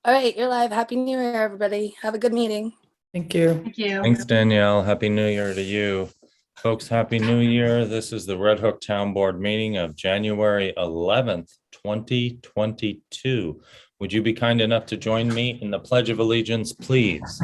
All right, you're live. Happy New Year, everybody. Have a good meeting. Thank you. Thank you. Thanks, Danielle. Happy New Year to you. Folks, Happy New Year. This is the Red Hook Town Board meeting of January 11th, 2022. Would you be kind enough to join me in the Pledge of Allegiance, please?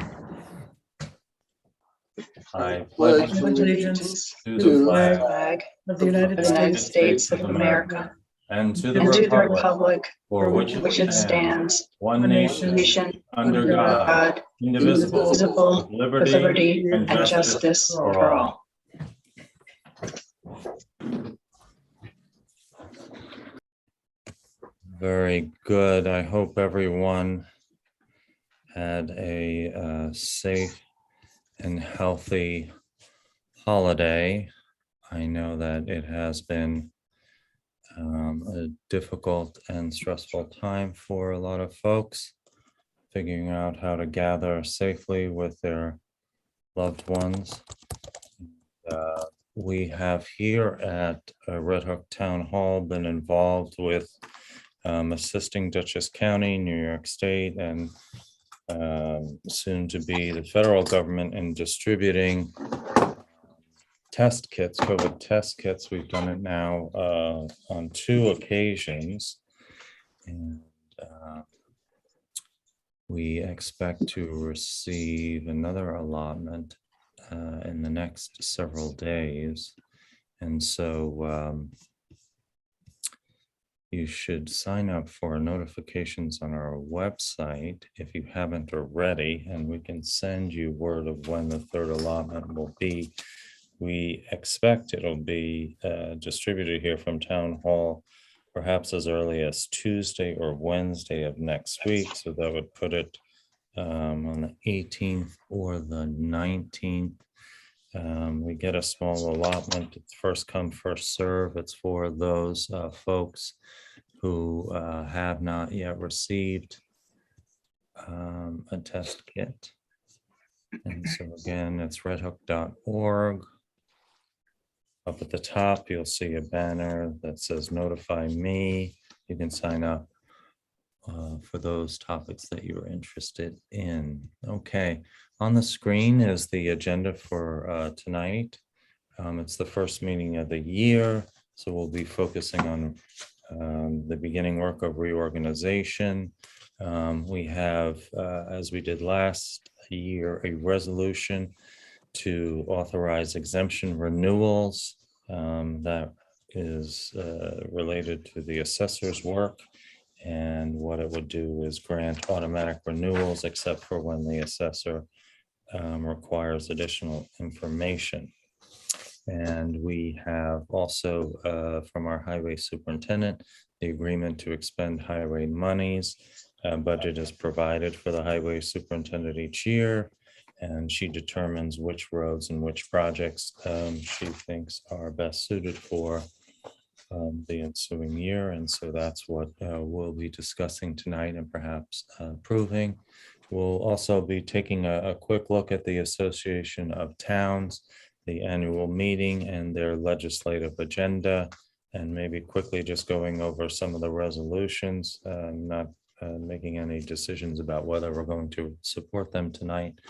I pledge Allegiance to to the the flag Flag of the United States of America and to and the to the republic republic for which it stands, one one nation, nation, under under God, God, indivisible, indivisible, with with liberty and and justice for all. Very good. I hope everyone had a safe and healthy holiday. I know that it has been a difficult and stressful time for a lot of folks, figuring out how to gather safely with their loved ones. We have here at Red Hook Town Hall been involved with assisting Dutchess County, New York State, and soon to be the federal government in distributing test kits, COVID test kits. We've done it now on 2 occasions. And we expect to receive another allotment in the next several days. And so you should sign up for notifications on our website if you haven't already, and we can send you word of when the 3rd allotment will be. We expect it'll be distributed here from Town Hall perhaps as early as Tuesday or Wednesday of next week. So that would put it on the 18th or the 19th. We get a small allotment. It's first come, first serve. It's for those folks who have not yet received a test kit. And so again, it's redhook.org. Up at the top, you'll see a banner that says notify me. You can sign up for those topics that you're interested in. Okay, on the screen is the agenda for tonight. It's the first meeting of the year, so we'll be focusing on the beginning work of reorganization. We have, as we did last year, a resolution to authorize exemption renewals that is related to the assessor's work. And what it would do is grant automatic renewals except for when the assessor requires additional information. And we have also from our highway superintendent, the agreement to expend highway monies. Budget is provided for the highway superintendent each year, and she determines which roads and which projects she thinks are best suited for the ensuing year. And so that's what we'll be discussing tonight and perhaps approving. We'll also be taking a quick look at the Association of Towns, the annual meeting and their legislative agenda, and maybe quickly just going over some of the resolutions, not making any decisions about whether we're going to support them tonight.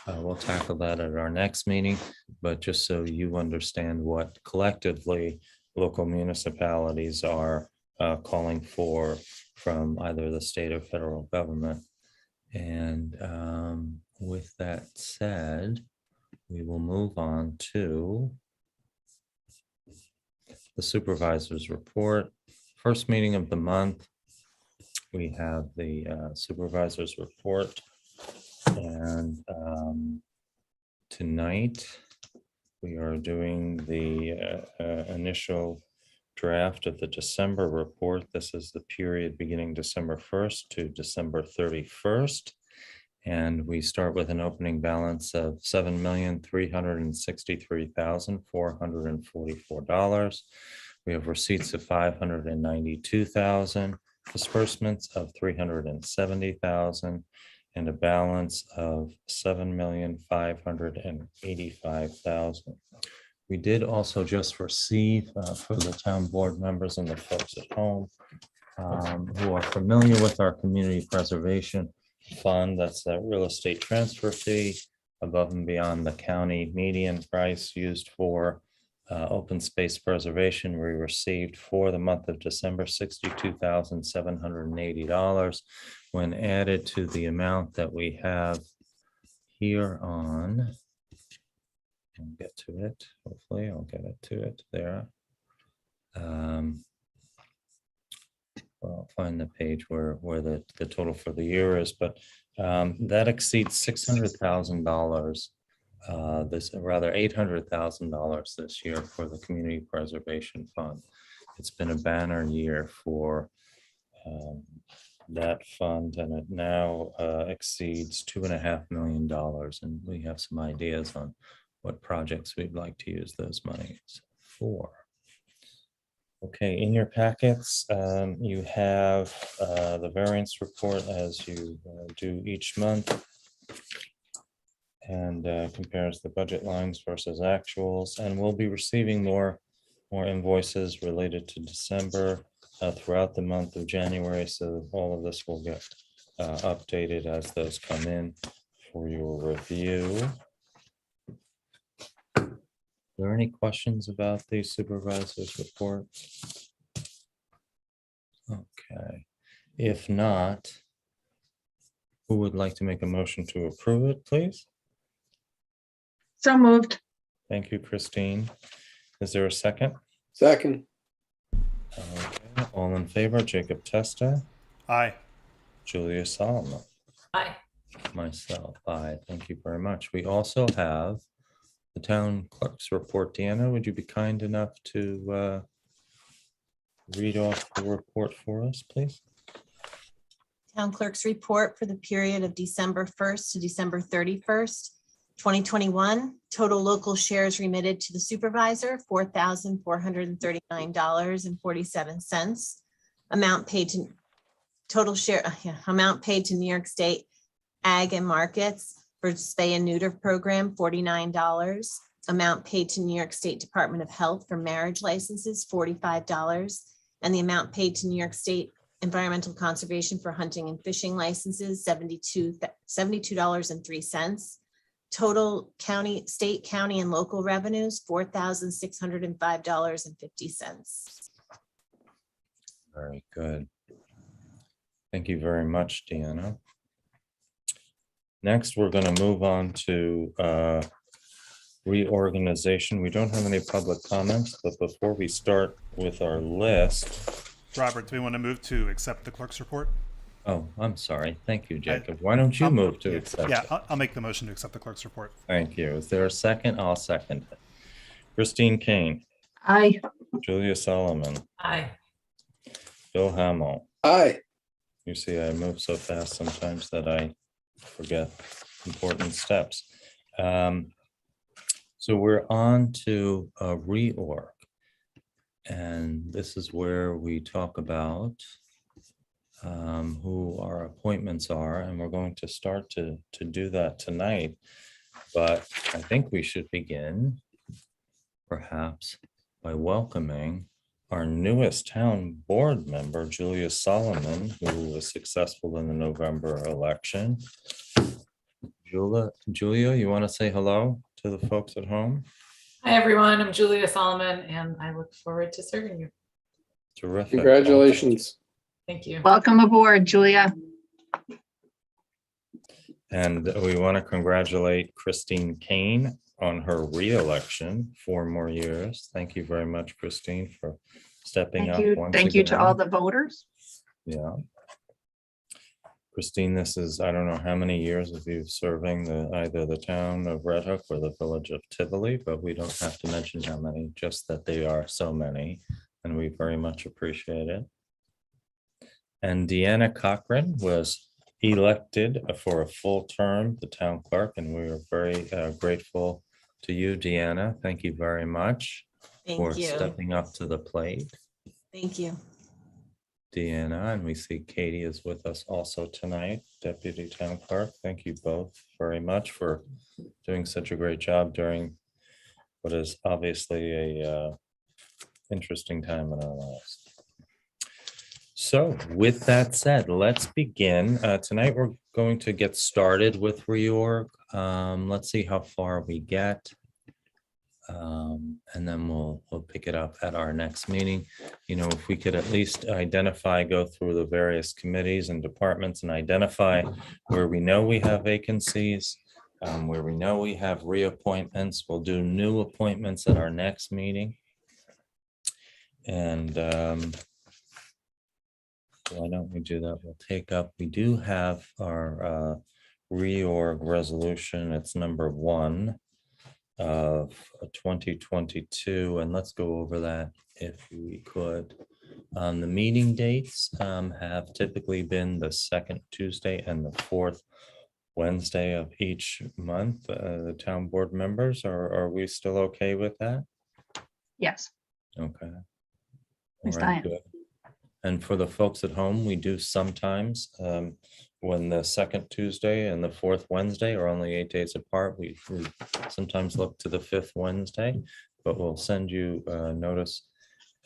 We'll tackle that at our next meeting, but just so you understand what collectively local municipalities are calling for from either the state or federal government. And with that said, we will move on to the supervisor's report. First meeting of the month, we have the supervisor's report. And tonight we are doing the initial draft of the December report. This is the period beginning December 1st to December 31st. And we start with an opening balance of $7,363,444. We have receipts of $592,000, disbursements of $370,000, and a balance of $7,585,000. We did also just receive for the town board members and the folks at home who are familiar with our community preservation fund. That's that real estate transfer fee above and beyond the county median price used for open space preservation. We received for the month of December $62,780. When added to the amount that we have here on, I'll get to it. Hopefully I'll get it to it there. Well, I'll find the page where the total for the year is, but that exceeds $600,000. This rather $800,000 this year for the Community Preservation Fund. It's been a banner year for that fund, and it now exceeds $2.5 million. And we have some ideas on what projects we'd like to use those monies for. Okay, in your packets, you have the variance report as you do each month, and compares the budget lines versus actuals. And we'll be receiving more invoices related to December throughout the month of January. So all of this will get updated as those come in for your review. Are there any questions about the supervisor's report? Okay, if not, who would like to make a motion to approve it, please? So moved. Thank you, Christine. Is there a second? Second. Okay, all in favor, Jacob Testa, Aye. Julia Solomon, Aye. myself, aye. Thank you very much. We also have the town clerk's report. Deanna, would you be kind enough to read off the report for us, please? Town Clerk's report for the period of December 1st to December 31st, 2021. Total local shares remitted to the supervisor, $4,439.47. Amount paid to amount paid to New York State Ag and Markets for spay and neuter program, $49. Amount paid to New York State Department of Health for marriage licenses, $45. And the amount paid to New York State Environmental Conservation for hunting and fishing licenses, $72.03. Total county, state, county, and local revenues, $4,605.50. Very good. Thank you very much, Deanna. Next, we're going to move on to reorganization. We don't have any public comments, but before we start with our list. Robert, do we want to move to accept the clerk's report? Oh, I'm sorry. Thank you, Jacob. Why don't you move to accept? Yeah, I'll make the motion to accept the clerk's report. Thank you. Is there a second? I'll second it. Christine Kane, Aye. Julia Solomon, Aye. Bill Hamel. Aye. You see, I move so fast sometimes that I forget important steps. So we're on to a reorg. And this is where we talk about who our appointments are, and we're going to start to do that tonight. But I think we should begin perhaps by welcoming our newest town board member, Julia Solomon, who was successful in the November election. Julia, you want to say hello to the folks at home? Hi, everyone. I'm Julia Solomon, and I look forward to serving you. Terrific. Congratulations. Thank you. Welcome aboard, Julia. And we want to congratulate Christine Kane on her re-election, 4 more years. Thank you very much, Christine, for stepping up. Thank you to all the voters. Yeah. Christine, this is, I don't know how many years of you serving either the town of Red Hook or the village of Tivoli, but we don't have to mention how many, just that they are so many, and we very much appreciate it. And Deanna Cochran was elected for a full term, the town clerk, and we are very grateful to you, Deanna. Thank you very much for Thank you. stepping up to the plate. Thank you. Deanna, and we see Katie is with us also tonight, Deputy Town Clerk. Thank you both very much for doing such a great job during what is obviously a interesting time in our lives. So with that said, let's begin. Tonight, we're going to get started with reorg. Let's see how far we get. And then we'll pick it up at our next meeting. You know, if we could at least identify, go through the various committees and departments and identify where we know we have vacancies, where we know we have reappointments. We'll do new appointments at our next meeting. And why don't we do that? We'll take up, we do have our reorg resolution. It's number 1 of 2022. And let's go over that if we could. The meeting dates have typically been the second Tuesday and the fourth Wednesday of each month. The town board members, are we still okay with that? Yes. Okay. Yes, All right, I am. good. And for the folks at home, we do sometimes, when the second Tuesday and the fourth Wednesday are only 8 days apart, we sometimes look to the fifth Wednesday, but we'll send you notice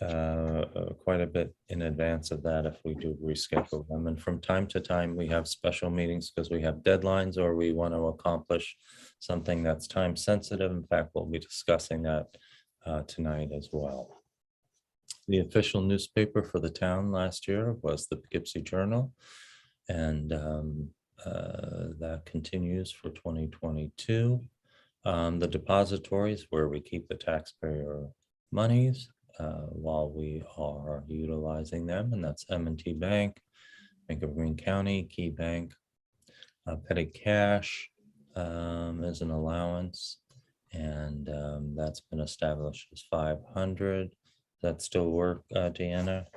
quite a bit in advance of that if we do reschedule them. And from time to time, we have special meetings because we have deadlines or we want to accomplish something that's time sensitive. In fact, we'll be discussing that tonight as well. The official newspaper for the town last year was the Poughkeepsie Journal, and that continues for 2022. The depositories where we keep the taxpayer monies while we are utilizing them, and that's M&T Bank, Bank of Greene County, Key Bank, petty cash is an allowance, and that's been established as 500. That still work, Deanna?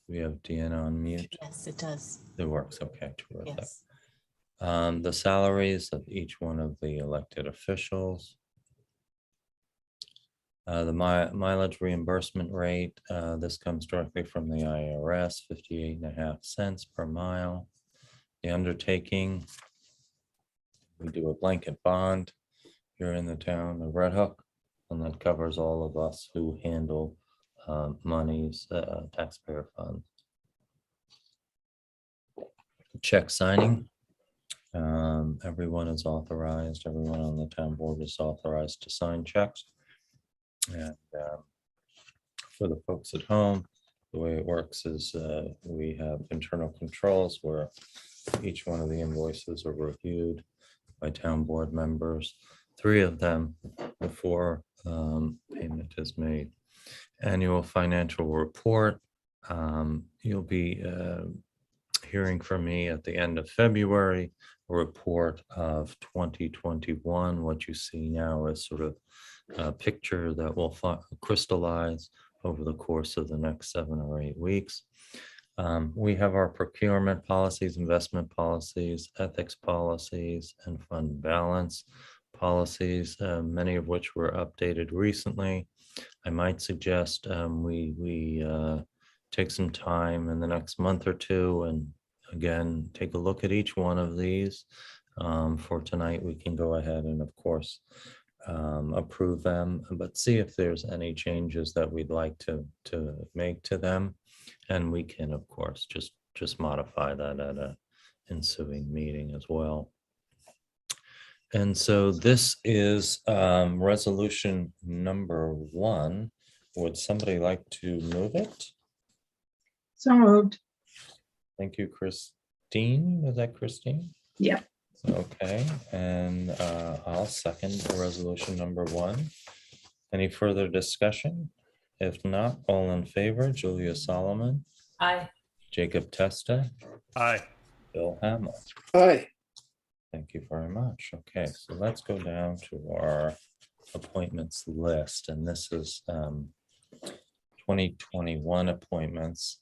We have Deanna on mute. Yes, it does. It works. Okay, terrific. Yes. The salaries of each one of the elected officials. The mileage reimbursement rate, this comes directly from the IRS, 58.5 cents per mile. The undertaking, we do a blanket bond here in the town of Red Hook, and that covers all of us who handle monies, taxpayer funds. Check signing. Everyone is authorized. Everyone on the town board is authorized to sign checks. And for the folks at home, the way it works is we have internal controls where each one of the invoices are reviewed by town board members, 3 of them before payment is made. Annual financial report. You'll be hearing from me at the end of February, a report of 2021. What you see now is sort of a picture that will crystallize over the course of the next 7 or 8 weeks. We have our procurement policies, investment policies, ethics policies, and fund balance policies, many of which were updated recently. I might suggest we take some time in the next month or two and again, take a look at each one of these. For tonight, we can go ahead and of course approve them, but see if there's any changes that we'd like to make to them. And we can, of course, just modify that at a ensuing meeting as well. And so this is resolution number 1. Would somebody like to move it? So moved. Thank you, Christine. Was that Christine? Yeah. Okay, and I'll second resolution number 1. Any further discussion? If not, all in favor, Julia Solomon, Aye. Jacob Testa, Aye. Bill Hamel. Aye. Thank you very much. Okay, so let's go down to our appointments list, and this is 2021 appointments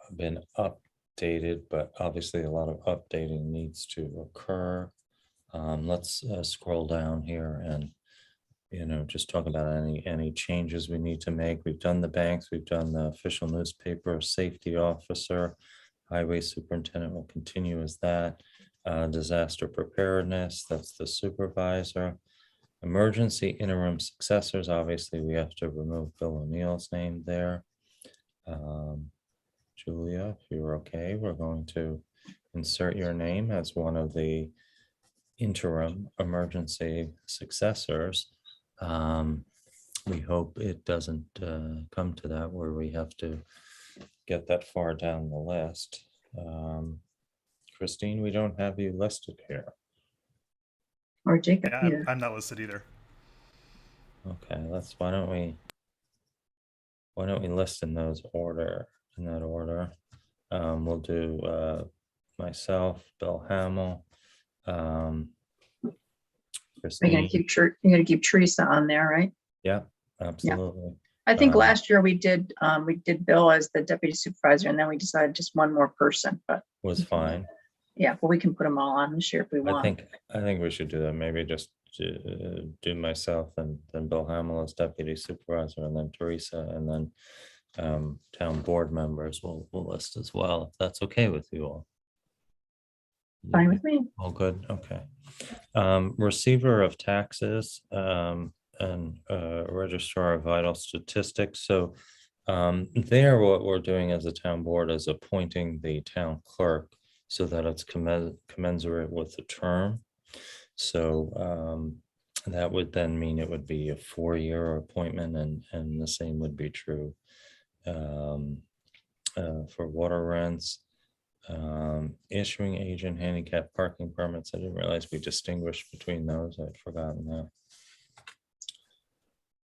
have been updated, but obviously a lot of updating needs to occur. Let's scroll down here and just talk about any changes we need to make. We've done the banks, we've done the official newspaper, safety officer, highway superintendent will continue as that. Disaster preparedness, that's the supervisor. Emergency interim successors, obviously, we have to remove Bill O'Neill's name there. Julia, if you're okay, we're going to insert your name as one of the interim emergency successors. We hope it doesn't come to that where we have to get that far down the list. Christine, we don't have you listed here. Or Jacob, Yeah, either. I'm not listed either. Okay, why don't we list in that order? We'll do myself, Bill Hamel, Christine. You're gonna keep Teresa on there, right? Yeah, absolutely. I think Um, last year we did Bill as the deputy supervisor, and then we decided just one more person, but Was fine. yeah, but we can put them all on this year if we I want. think we should do that. Maybe just do myself and then Bill Hamel as deputy supervisor, and then Teresa, and then town board members will list as well, if that's okay with you all. Fine with me. All good, okay. Receiver of taxes and registrar of vital statistics. So there, what we're doing as a town board is appointing the town clerk so that it's commensurate with the term. So that would then mean it would be a 4-year appointment, and the same would be true for water rents. Issuing agent handicap parking permits. I didn't realize we distinguished between those. I'd forgotten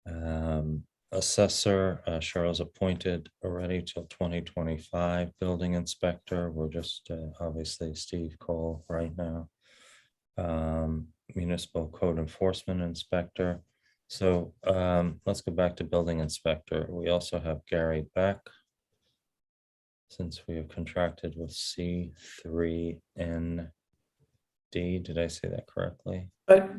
that. Assessor, Cheryl's appointed already till 2025. Building inspector, we're just obviously Steve Cole right now. Municipal code enforcement inspector. So let's go back to building inspector. We also have Gary Beck, since we have contracted with C3ND. Did I say that correctly? But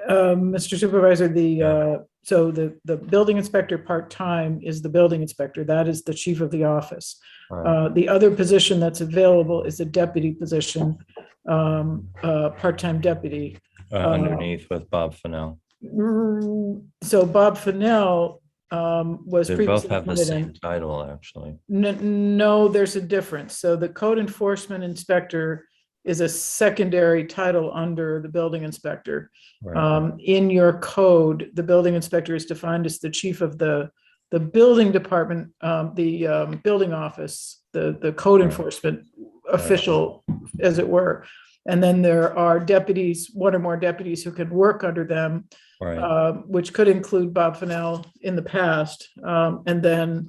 Mr. Supervisor, so the building inspector part-time is the building inspector. That is the chief of the office. Right. The other position that's available is a deputy position, part-time deputy. Underneath with Bob Fennell. So Bob Fennell was They both previously have the appointed same in- title, actually. No, there's a difference. So the code enforcement inspector is a secondary title under the building inspector. Right. In your code, the building inspector is defined as the chief of the building department, the building office, the code Right. enforcement official, as it were. And then there are deputies, one or more deputies who can work under them, Right. which could include Bob Fennell in the past. And then,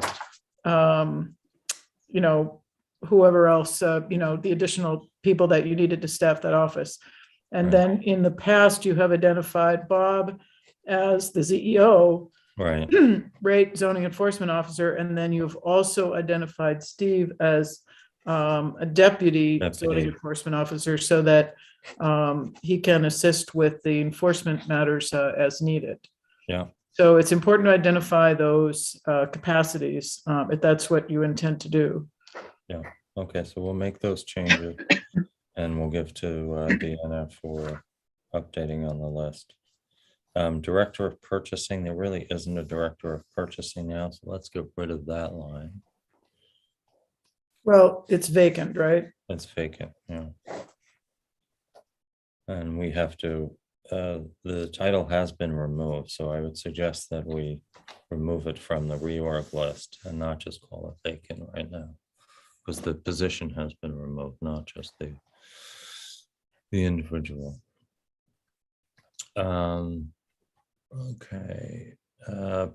whoever else, the additional people that you needed to staff that office. And Right. then in the past, you have identified Bob as the CEO, Right. right, zoning enforcement officer, and then you've also identified Steve as a deputy zoning Deputy. enforcement officer, so that he can assist with the enforcement matters as needed. Yeah. So it's important to identify those capacities, if that's what you intend to do. Okay, so we'll make those changes and we'll give to Deanna for updating on the list. Director of purchasing, there really isn't a director of purchasing now, so let's get rid of that line. Well, it's vacant, right? It's vacant, yeah. And we have to, the title has been removed, so I would suggest that we remove it from the reorg list and not just call it vacant right now. Because the position has been removed, not just the individual. Okay,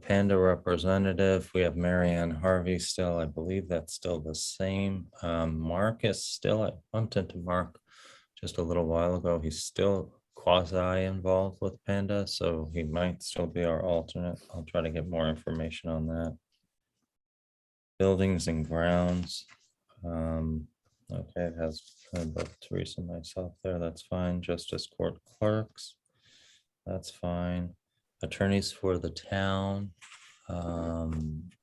Panda representative, we have Marianne Harvey still. I believe that's still the same. Mark is still, I bumped into Mark just a little while ago. He's still quasi involved with Panda, so he might still be our alternate. I'll try to get more information on that. Buildings and grounds. Okay, it has both Teresa and myself there. That's fine. Justice Court clerks. That's fine. Attorneys for the town.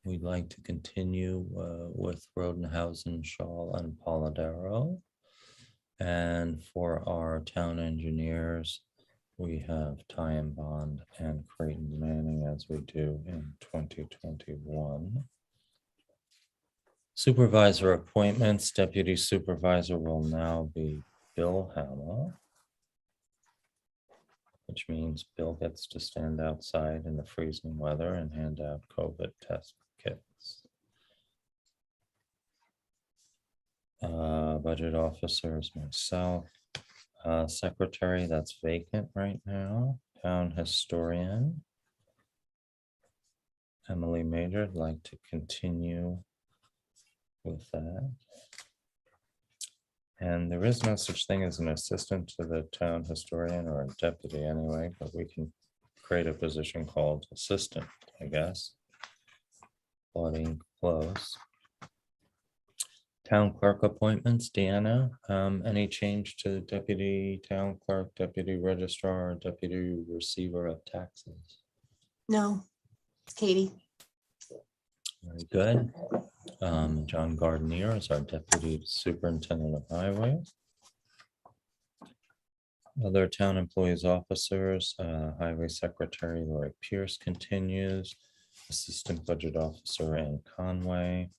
We'd like to continue with Rodenhausen, Shaw, and Polidoro. And for our town engineers, we have Ty and Bond and Creighton Manning as we do in 2021. Supervisor appointments, deputy supervisor will now be Bill Hamill, which means Bill gets to stand outside in the freezing weather and hand out COVID test kits. Budget officers, myself. Secretary, that's vacant right now. Town historian, Emily Major, I'd like to continue with that. And there is no such thing as an assistant to the town historian, or a deputy anyway, but we can create a position called assistant, I guess. Claudine Close. Town clerk appointments, Deanna, any change to deputy town clerk, deputy registrar, deputy receiver of taxes? No, Katie. Very good. John Gardner is our deputy superintendent of highways. Other town employees, officers, highway secretary Lori Pierce continues, assistant budget officer Ann Conway,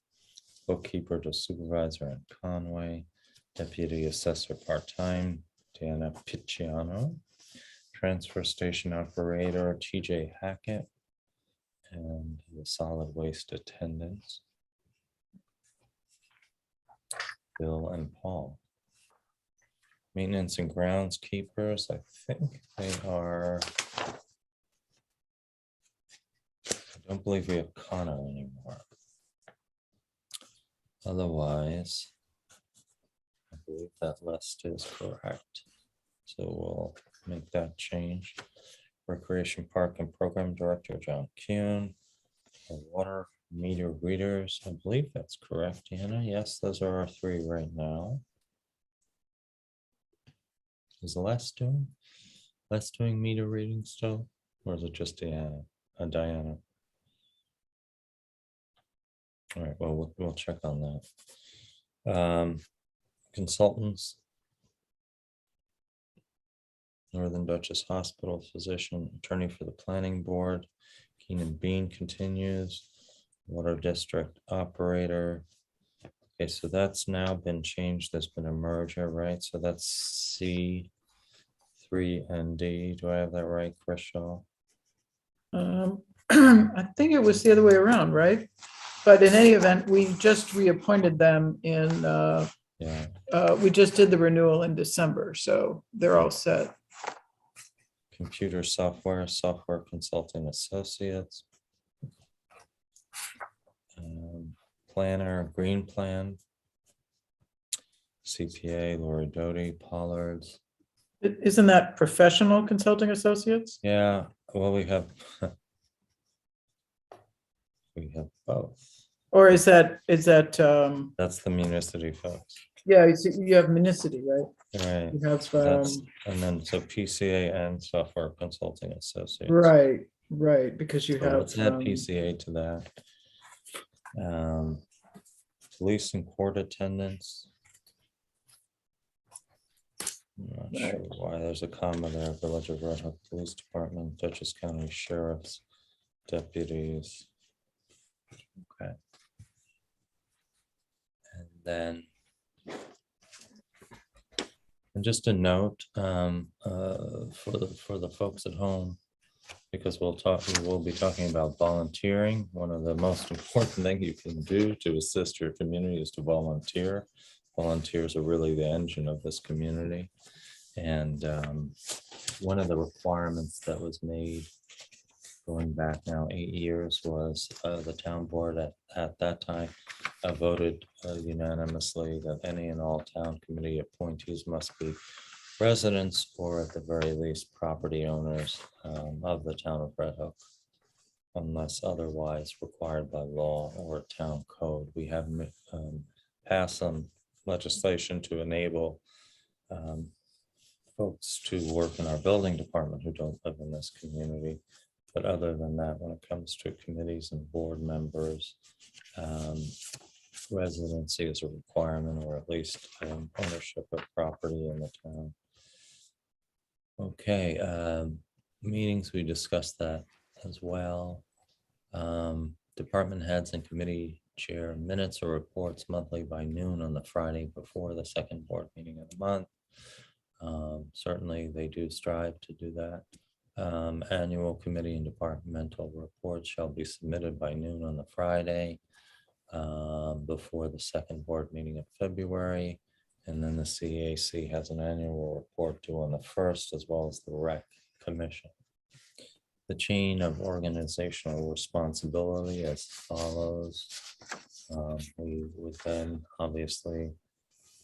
bookkeeper to supervisor Ann Conway, deputy assessor part-time Deanna Picciano, transfer station operator TJ Hackett, and the solid waste attendants Bill and Paul. Maintenance and groundskeepers, I think they are, I don't believe we have Connor anymore. Otherwise, I believe that list is correct. So we'll make that change. Recreation Park and Program Director, John Kuhn. Water meter readers, I believe that's correct, Anna. Yes, those are our three right now. Is Les doing meter reading still? Or is it just Diana? Diana? All right, well, we'll check on that. Consultants. Northern Dutchess Hospital physician, attorney for the planning board. Keenan Bean continues. Water district operator. Okay, so that's now been changed. There's been a merger, right? So that's C3 and D. Do I have that right, Chris Shaw? I think it was the other way around, right? But in any event, we just reappointed them in, Yeah. we just did the renewal in December, so they're all set. Computer software, software consulting associates. Planner, Green Plan. CPA, Lori Doty, Pollards. Isn't that professional consulting associates? Yeah, well, we have both. Or is that, That's the municipal folks. yeah, you have Municipal, right? Right. You have, That's, and then so PCA and software consulting associates. right, because you So have. let's add PCA to that. Police and court attendants. I'm not sure why there's a comma there. Village of Red Hook Police Department, Dutchess County Sheriff's deputies. Okay. And then, and just a note for the folks at home, because we will be talking about volunteering. One of the most important things you can do to assist your community is to volunteer. Volunteers are really the engine of this community. And one of the requirements that was made going back now 8 years was the town board at that time voted unanimously that any and all town committee appointees must be residents or at the very least property owners of the town of Red Hook, unless otherwise required by law or town code. We have passed some legislation to enable folks to work in our building department who don't live in this community. But other than that, when it comes to committees and board members, residency is a requirement, or at least ownership of property in the town. Okay, meetings, we discussed that as well. Department heads and committee chair minutes or reports monthly by noon on the Friday before the second board meeting of the month. Certainly, they do strive to do that. Annual committee and departmental reports shall be submitted by noon on the Friday before the second board meeting of February. And then the CAC has an annual report due on the 1st, as well as the rec commission. The chain of organizational responsibility as follows. We would then obviously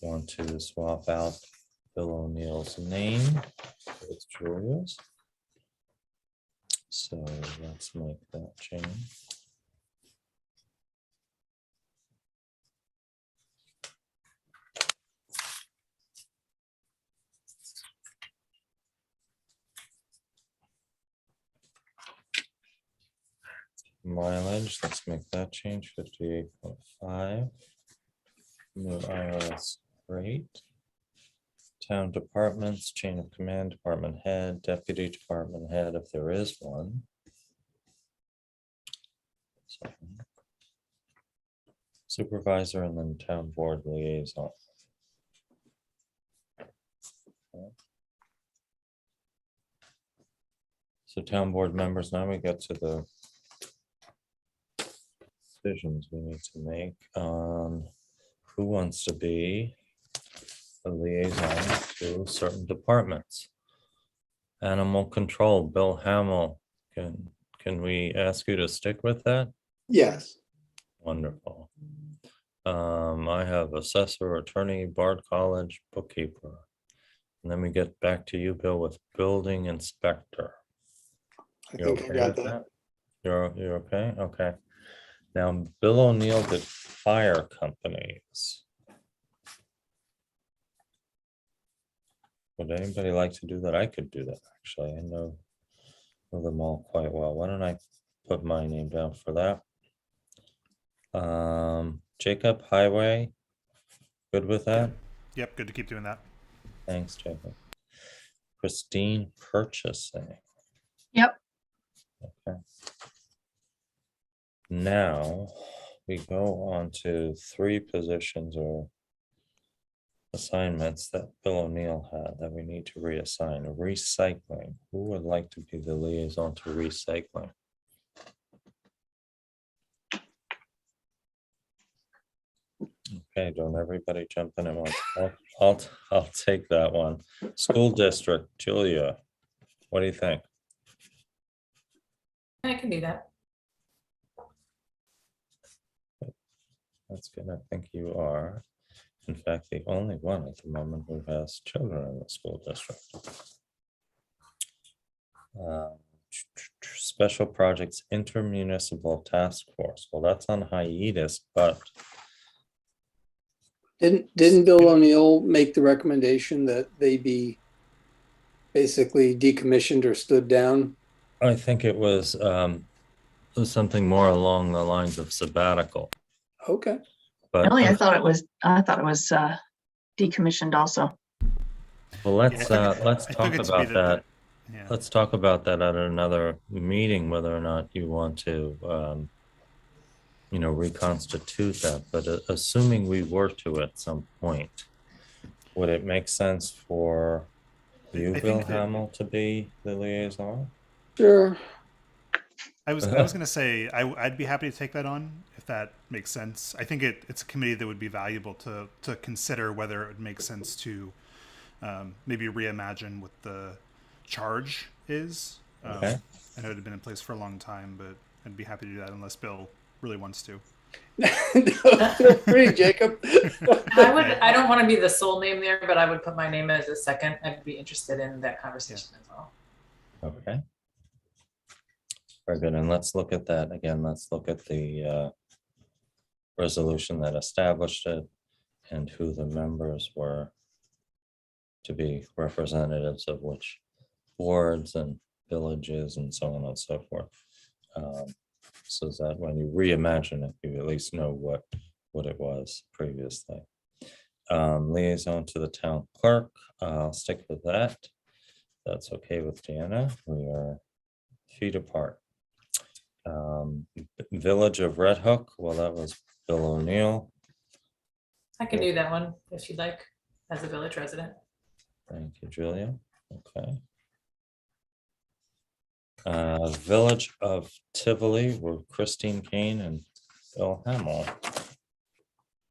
want to swap out Bill O'Neill's name with Julia's. So let's make that change. Mileage, let's make that change, 58.5. New IRS rate. Town departments, chain of command, department head, deputy department head, if there is one. Supervisor and then town board liaison. So town board members, now we get to the decisions we need to make on who wants to be a liaison to certain departments. Animal control, Bill Hamill, can we ask you to stick with that? Yes. Wonderful. I have assessor, attorney, Bard College, bookkeeper. And then we get back to you, Bill, with building inspector. I You think I okay got with that. You're okay? Okay. Now, Bill O'Neill did fire companies. Would anybody like to do that? I could do that, actually. I know them all quite well. Why don't I put my name down for that? Jacob, highway, good with that? Yep, good to keep doing that. Thanks, Jacob. Christine, purchasing. Yep. Okay. Now we go on to 3 positions or assignments that Bill O'Neill had that we need to reassign. Recycling. Who would like to be the liaison to recycling? Okay, don't everybody jump in at once. I'll take that one. School district, Julia, what do you think? I can do that. That's good. I think you are, in fact, the only one at the moment who has children in the school district. Special projects intermunicipal task force. Well, that's on hiatus, but Didn't Bill O'Neill make the recommendation that they be basically decommissioned or stood down? I think it was something more along the lines of sabbatical. Okay. But Really, I thought it was decommissioned also. well, let's I talk took it to be about that. Yeah. Let's talk about that at another meeting, whether or not you want to, reconstitute that. But assuming we were to at some point, would it make sense for you, I Bill think that- Hamill, to be the liaison? Sure. I was gonna say I'd be happy to take that on if that makes sense. I think it's a committee that would be valuable to consider whether it would make sense to maybe reimagine what the charge is. Okay. I know it had been in place for a long time, but I'd be happy to do that unless Bill really wants to. Feel free, Jacob. I don't want to be the sole name there, but I would put my name as a second. I'd be interested in that conversation as well. Okay. Very good. And let's look at that again. Let's look at the resolution that established it and who the members were to be representatives of which boards and villages and so on and so forth. So that when you reimagine it, you at least know what it was previously. Liaison to the town clerk, I'll stick with that. that's okay with Deanna, we are feet apart. Village of Red Hook, well, that was Bill O'Neill. I can do that one if you'd like, as a village resident. Thank you, Julia. Okay. Village of Tivoli were Christine Kane and Bill Hamill.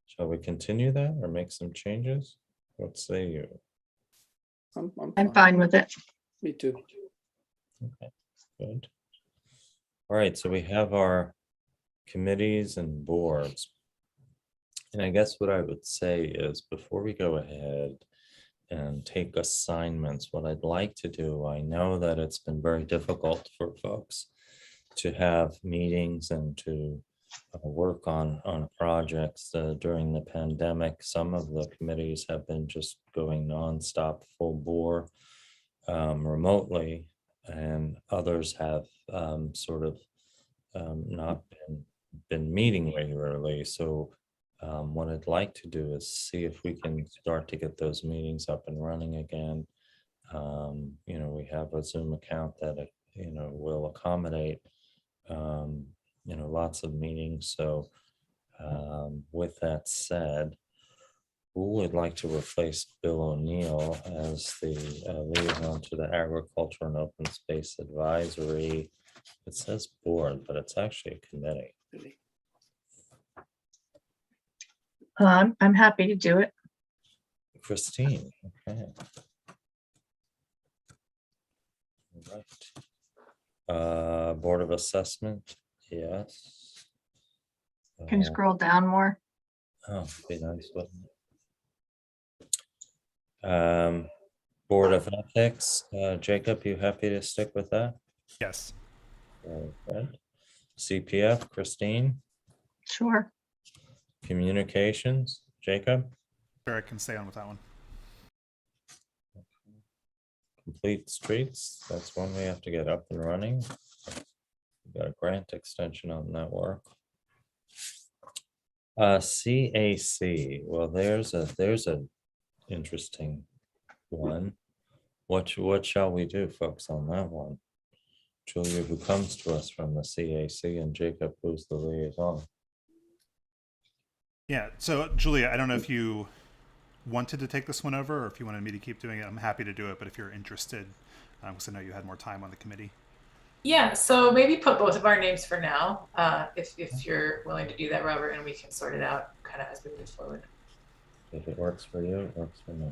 Shall we continue that or make some changes? What say you? I'm fine with it. Me too. Okay, good. All right, so we have our committees and boards. And I guess what I would say is before we go ahead and take assignments, what I'd like to do, I know that it's been very difficult for folks to have meetings and to work on projects during the pandemic. Some of the committees have been just going nonstop, full bore remotely, and others have sort of not been meeting regularly. So what I'd like to do is see if we can start to get those meetings up and running again. You know, we have a Zoom account that will accommodate lots of meetings. So with that said, who would like to replace Bill O'Neill as the liaison to the Agriculture and Open Space Advisory? It says board, but it's actually a committee. I'm happy to do it. Christine, okay. All right. Board of Assessment, yes. Can you scroll down more? Oh, be nice, wouldn't it? Board of Ethics, Jacob, you happy to stick with that? Yes. Very good. CPF, Christine. Sure. Communications, Jacob. Sure, I can stay on with that one. Complete Streets, that's one we have to get up and running. We got a grant extension on that work. CAC, well, there's a interesting one. What shall we do, folks, on that one? Julia, who comes to us from the CAC, and Jacob, who's the liaison. Yeah, so Julia, I don't know if you wanted to take this one over or if you wanted me to keep doing it. I'm happy to do it, but if you're interested, because I know you had more time on the committee. Yeah, so maybe put both of our names for now, if you're willing to do that, Robert, and we can sort it out kind of as we move forward. If it works for you, it works for me.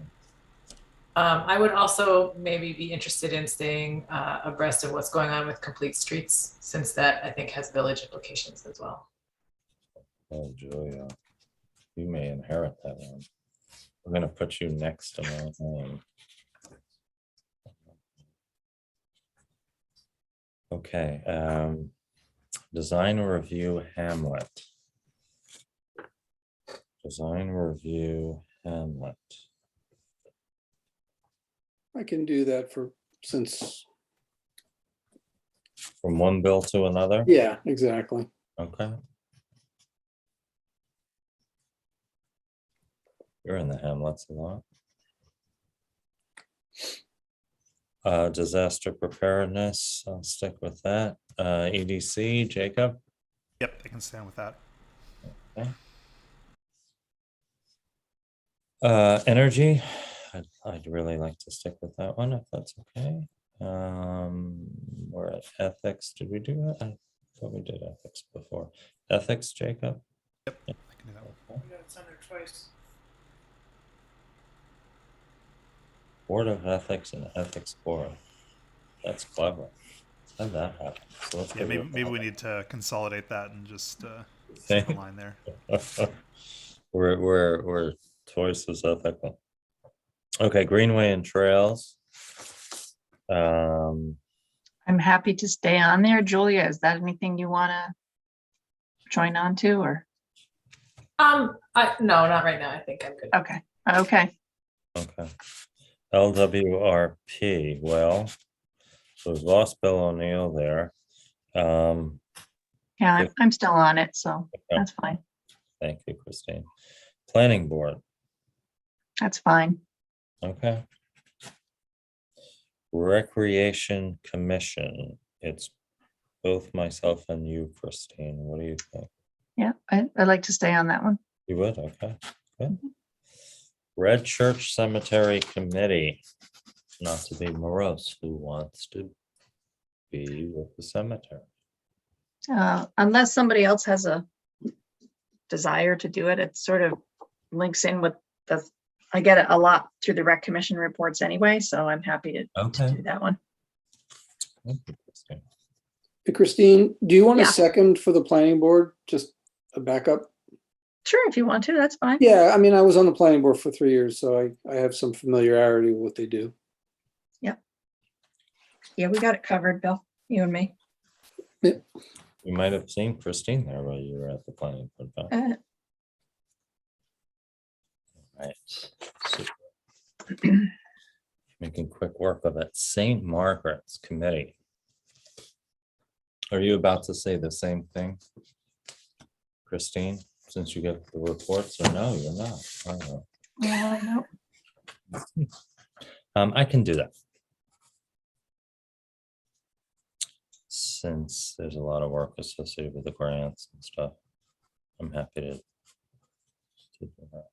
I would also maybe be interested in staying abreast of what's going on with Complete Streets, since that I think has village implications as well. Oh, Julia, you may inherit that one. We're gonna put you next to my name. Okay, design review Hamlet. Design review Hamlet. I can do that since, From one bill to another? yeah, exactly. Okay. You're in the Hamlets a lot. Disaster preparedness, I'll stick with that. EDC, Jacob? Yep, I can stand with that. Okay. Energy, I'd really like to stick with that one if that's okay. We're at ethics. Did we do that? I thought we did ethics before. Ethics, Jacob? Yep, I can do that one. Okay. Board of Ethics and Ethics Board. That's clever. How did that happen? So let's Yeah, get rid maybe of we that. need to consolidate that and just Same. the line there. We're twice as ethical. Okay, Greenway and Trails. I'm happy to stay on there. Julia, is that anything you want to join on to or? No, not right now. I think I'm good. Okay. Okay. Okay. LWRP, well, so we've lost Bill O'Neill there. Yeah, Yeah. I'm still on it, so Okay. that's fine. Thank you, Christine. Planning Board, That's fine. okay. Recreation Commission. It's both myself and you, Christine. What do you think? Yeah, I'd like to stay on that one. You would? Okay. Good. Red Church Cemetery Committee. Not to be morose, who wants to be with the cemetery? Unless somebody else has a desire to do it, it sort of links in with I get it a lot through the rec commission reports anyway, so I'm happy to Okay. do that one. Interesting. Hey, Christine, do you want a Yeah. second for the planning board? Just a backup? Sure, if you want to, that's fine. Yeah, I mean, I was on the planning board for 3 years, so I have some familiarity with what they do. Yeah, we got it covered, Bill, you and me. You might have seen Christine there while you were at the planning board. Huh? Right. Super. Making quick work of it. St. Margaret's Committee. Are you about to say the same thing, Christine, since you get the reports, or no, you're not? I don't know. Yeah, I know. I can do that. Since there's a lot of work associated with the grants and stuff, I'm happy to do that.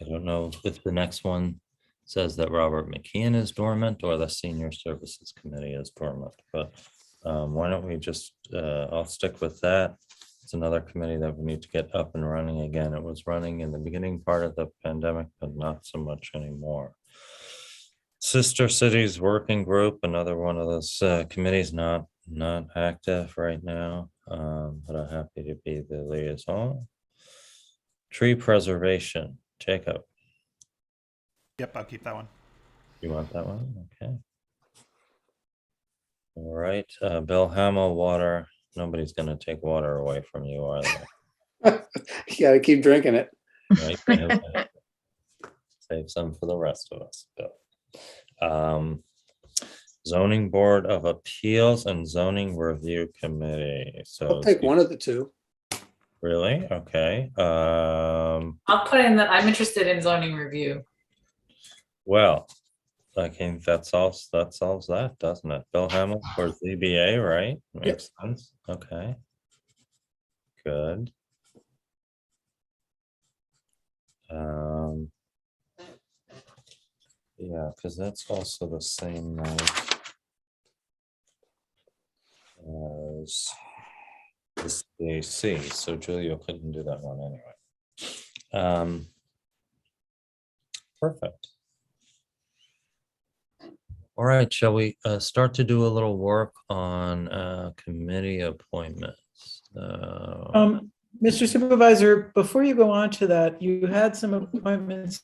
I don't know if the next one says that Robert McKeon is dormant or the Senior Services Committee is dormant, but why don't we just, I'll stick with that. It's another committee that we need to get up and running again. It was running in the beginning part of the pandemic, but not so much anymore. Sister Cities Working Group, another one of those committees not active right now, but I'm happy to be the liaison. Tree Preservation, Jacob. Yep, I'll keep that one. You want that one? Okay. All right, Bill Hamill, water. Nobody's gonna take water away from you, are they? You gotta keep drinking it. Right? Okay. Save some for the rest of us, Bill. Zoning Board of Appeals and Zoning Review Committee. So I'll take one of the two. really? Okay. I'll put in that I'm interested in zoning review. Well, I think that solves that, doesn't it? Bill Hamill for ZBA, right? Makes sense. Okay. Good. Yeah, because that's also the same night as this AC, so Julia couldn't do that one anyway. Perfect. All right, shall we start to do a little work on committee appointments? Mr. Supervisor, before you go on to that, you had some appointments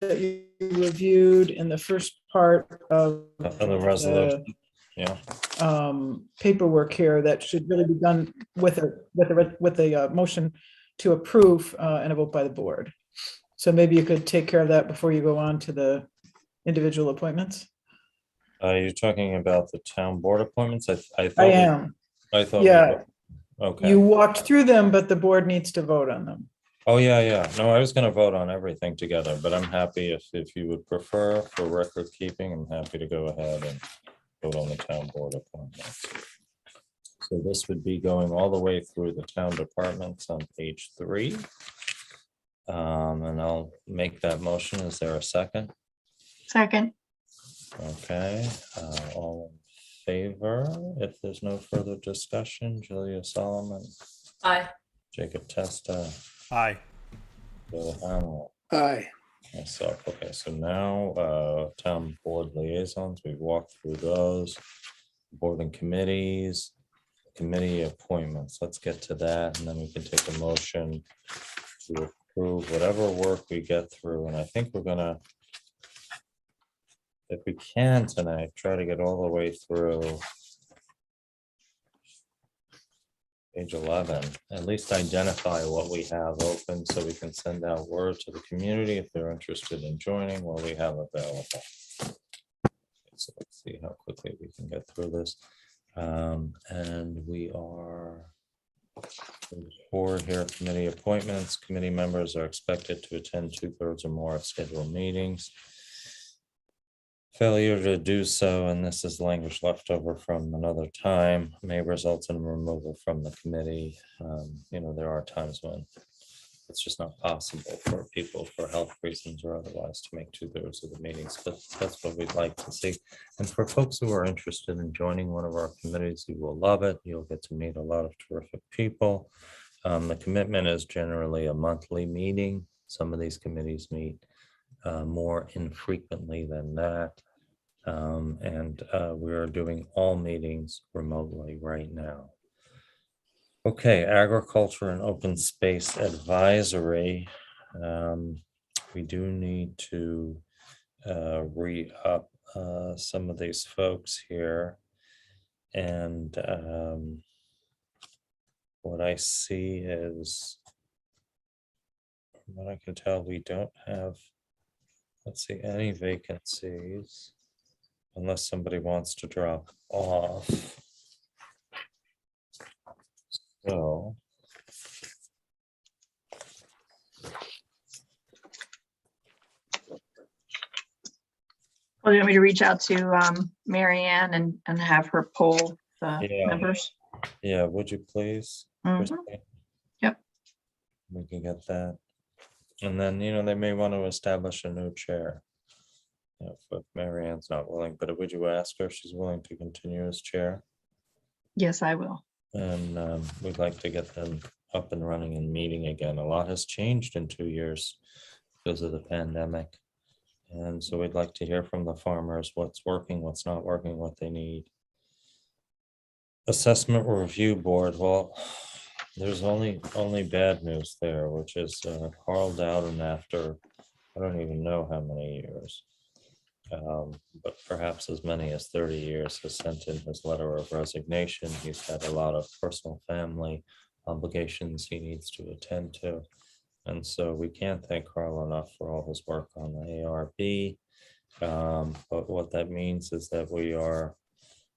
that you reviewed in the first part of the resolution. Yeah. paperwork here that should really be done with a motion to approve and a vote by the board. So maybe you could take care of that before you go on to the individual appointments. You're talking about the town board appointments? I thought I am. I thought. Yeah. Okay. You walked through them, but the board needs to vote on them. Oh, yeah. No, I was gonna vote on everything together, but I'm happy if you would prefer for record keeping, I'm happy to go ahead and vote on the town board appointments. So this would be going all the way through the town departments on page 3. And I'll make that motion. Is there a second? Second, Okay, all in favor? If there's no further discussion, Julia Solomon, Aye. Jacob Testa, Aye. Bill Hamill, Aye. myself. Okay, so now town board liaisons, we've walked through those. Board and committees, committee appointments. Let's get to that, and then we can take a motion to approve whatever work we get through. And I think we're gonna, if we can tonight, try to get all the way through page 11, at least identify what we have open so we can send out word to the community if they're interested in joining what we have available. So let's see how quickly we can get through this. And we are 4 here, committee appointments. Committee members are expected to attend 2/3 or more of scheduled meetings. Failure to do so, and this is language left over from another time, may result in removal from the committee. There are times when it's just not possible for people for health reasons or otherwise to make 2/3 of the meetings, but that's what we'd like to see. And for folks who are interested in joining one of our committees, you will love it. You'll get to meet a lot of terrific people. The commitment is generally a monthly meeting. Some of these committees meet more infrequently than that. We are doing all meetings remotely right now. Okay, agriculture and open space advisory. We do need to re-up some of these folks here. And what I see is, from what I can tell, we don't have, let's see, any vacancies unless somebody wants to drop off. So Well, you want me to reach out to Mary Ann and have her poll the Yeah. members? yeah, would you please? Mhm. Christine? Yep. We can get that. And then, they may want to establish a new chair. If Mary Ann's not willing, but would you ask her if she's willing to continue as chair? Yes, I will. And we'd like to get them up and running and meeting again. A lot has changed in 2 years because of the pandemic. And so we'd like to hear from the farmers, what's working, what's not working, what they need. Assessment Review Board, well, there's only bad news there, which is Carl Dowden, after I don't even know how many years, but perhaps as many as 30 years, has sent in his letter of resignation. He's had a lot of personal family obligations he needs to attend to. And so we can't thank Carl enough for all his work on the ARB. But what that means is that we are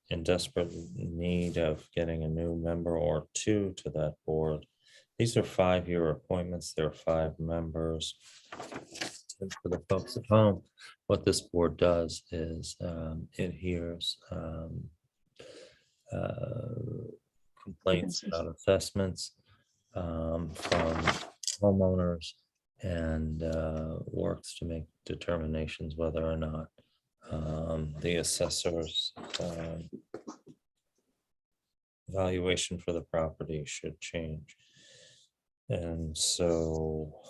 in desperate need of getting a new member or two to that board. These are 5-year appointments. There are 5 members. And for the folks at home, what this board does is it hears complaints Grievances. about assessments from homeowners and works to make determinations whether or not the assessor's valuation for the property should change. And so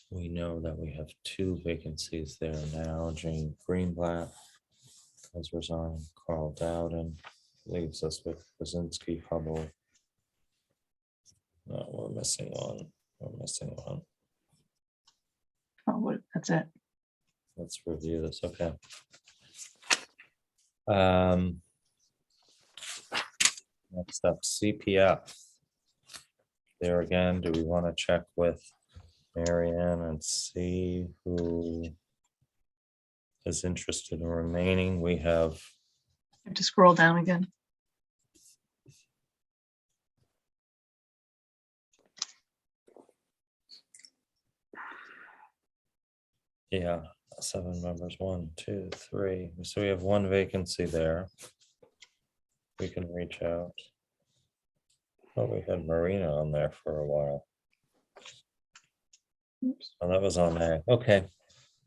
we know that we have 2 vacancies there now. Jane Greenblatt has resigned. Carl Dowden leaves us with Krasinski, Hubble. No, we're missing one. Oh, that's it. Let's review this. Okay. Next up, CPF. There again, do we want to check with Mary Ann and see who is interested in remaining? We have, I have to scroll down again. yeah, 7 members, 1, 2, 3. So we have 1 vacancy there. We can reach out. Oh, we had Marina on there for a while. Oops. Oh, that was on A. Okay.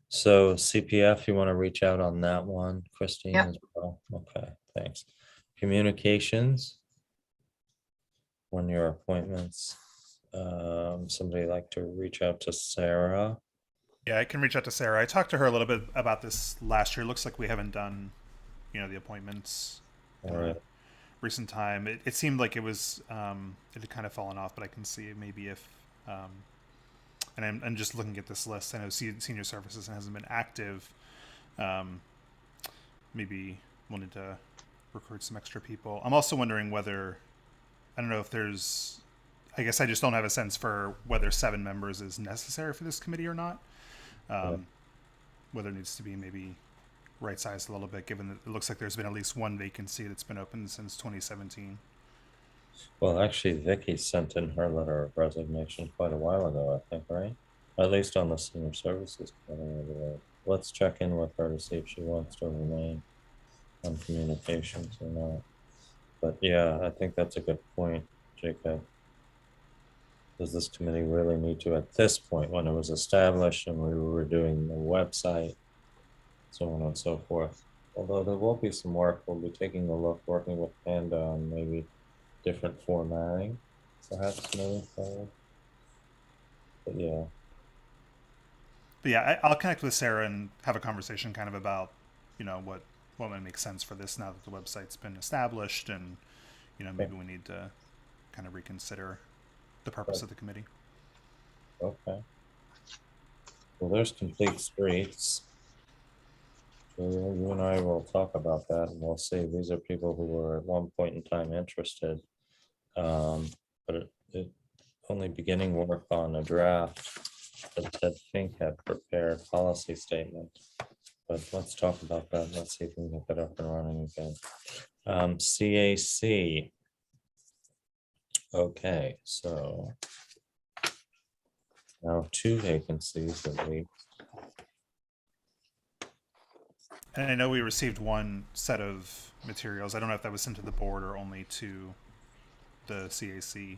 So CPF, you want to reach out on that one, Christine, Yep. as well? Okay, thanks. Communications. 1-year appointments. Somebody like to reach out to Sarah? Yeah, I can reach out to Sarah. I talked to her a little bit about this last year. Looks like we haven't done, the appointments in All right. recent time. It seemed like it was, it had kind of fallen off, but I can see maybe if, and I'm just looking at this list. I know senior services hasn't been active. Maybe wanted to recruit some extra people. I'm also wondering whether, I don't know if there's, I guess I just don't have a sense for whether 7 members is necessary for this committee or not. Whether it needs to be maybe right-sized a little bit, given that it looks like there's been at least 1 vacancy that's been open since 2017. Well, actually, Vicky sent in her letter of resignation quite a while ago, I think, right? At least on the senior services. let's check in with her to see if she wants to remain on communications or not. But yeah, I think that's a good point, Jacob. Does this committee really need to, at this point, when it was established and we were doing the website, so on and so forth? Although there will be some work, we'll be taking a look, working with Panda on maybe different formatting, perhaps moving forward. But yeah, But yeah, I'll connect with Sarah and have a conversation kind of about, what might make sense for this now that the website's been established, and maybe we need to kind of reconsider the purpose of the committee. okay. Well, there's complete streets. So you and I will talk about that, and we'll see. These are people who were at one point in time interested, but it only beginning work on a draft that Ted Fink had prepared policy statement. But let's talk about that. Let's see if we can get that up and running again. CAC. Okay, so now 2 vacancies at least. And I know we received one set of materials. I don't know if that was sent to the board or only to the CAC.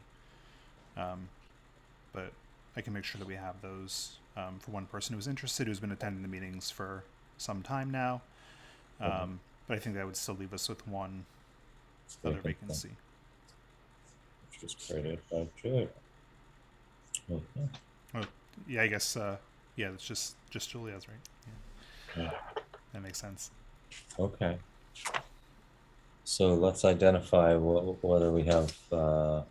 But I can make sure that we have those for one person who's interested, who's been attending the meetings for some time now. But I think that would still leave us with one other vacancy. Which was created by Julia. Okay. Oh, yeah, I guess, yeah, it's just Julia's, right? Yeah. That makes sense. Okay. So let's identify whether we have, well,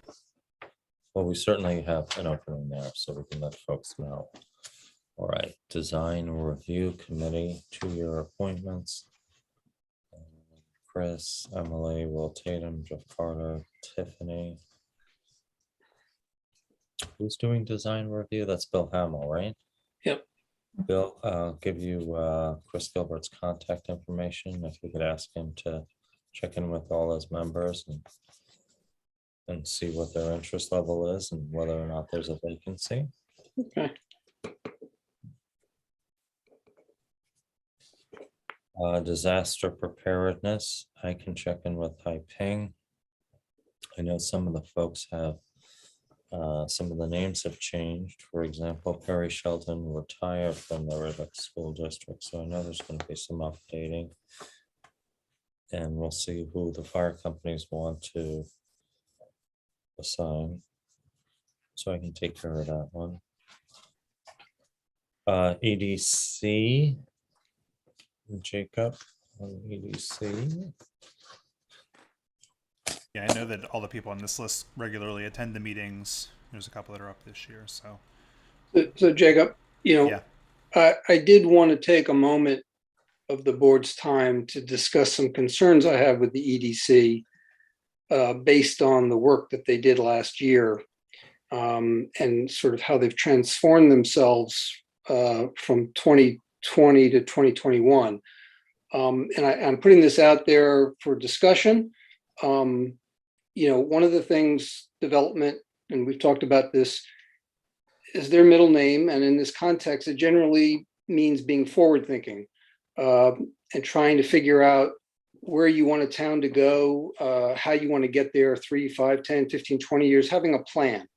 we certainly have an opening there, so we can let folks know. All right, Design Review Committee, 2-year appointments. Chris, Emily, Will Tatum, Jeff Carter, Tiffany. Who's doing design review? That's Bill Hamill, right? Yep. Bill, I'll give you Chris Gilbert's contact information. If you could ask him to check in with all his members and see what their interest level is and whether or not there's a vacancy. Okay. Disaster preparedness, I can check in with Haiping. I know some of the folks have, some of the names have changed. For example, Perry Shelton retired from the Red Hook School District, so I know there's going to be some updating. And we'll see who the fire companies want to assign. So I can take care of that one. EDC. Jacob on EDC. Yeah, I know that all the people on this list regularly attend the meetings. There's a couple that are up this year, so. So Jacob, Yeah. I did want to take a moment of the board's time to discuss some concerns I have with the EDC based on the work that they did last year and sort of how they've transformed themselves from 2020 to 2021. And I'm putting this out there for discussion. One of the things development, and we've talked about this, is their middle name. And in this context, it generally means being forward thinking and trying to figure out where you want a town to go, how you want to get there 3, 5, 10, 15, 20 years, having a plan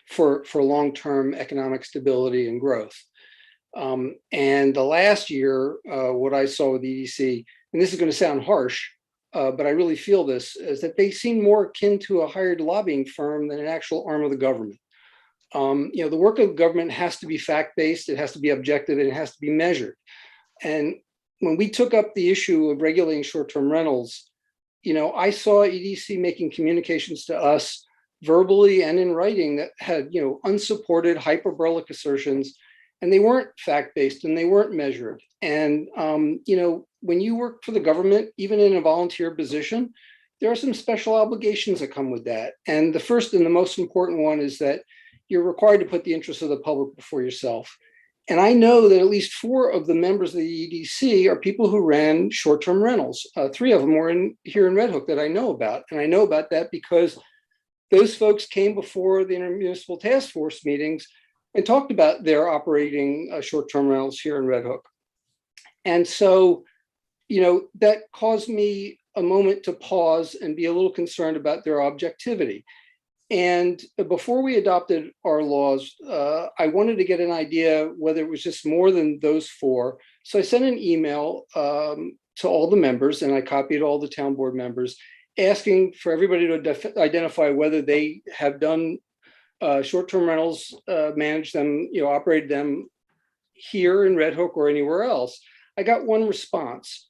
for long-term economic stability and growth. And the last year, what I saw with EDC, and this is going to sound harsh, but I really feel this, is that they seem more akin to a hired lobbying firm than an actual arm of the government. The work of government has to be fact-based, it has to be objective, and it has to be measured. And when we took up the issue of regulating short-term rentals, I saw EDC making communications to us verbally and in writing that had, unsupported hyperbolic assertions, and they weren't fact-based and they weren't measured. And, when you work for the government, even in a volunteer position, there are some special obligations that come with that. And the first and the most important one is that you're required to put the interests of the public before yourself. And I know that at least 4 of the members of the EDC are people who ran short-term rentals. 3 of them were here in Red Hook that I know about. And I know about that because those folks came before the intermunicipal task force meetings and talked about their operating short-term rentals here in Red Hook. And so, that caused me a moment to pause and be a little concerned about their objectivity. And before we adopted our laws, I wanted to get an idea whether it was just more than those four. So I sent an email to all the members, and I copied all the town board members, asking for everybody to identify whether they have done short-term rentals, managed them, operated them here in Red Hook or anywhere else. I got one response,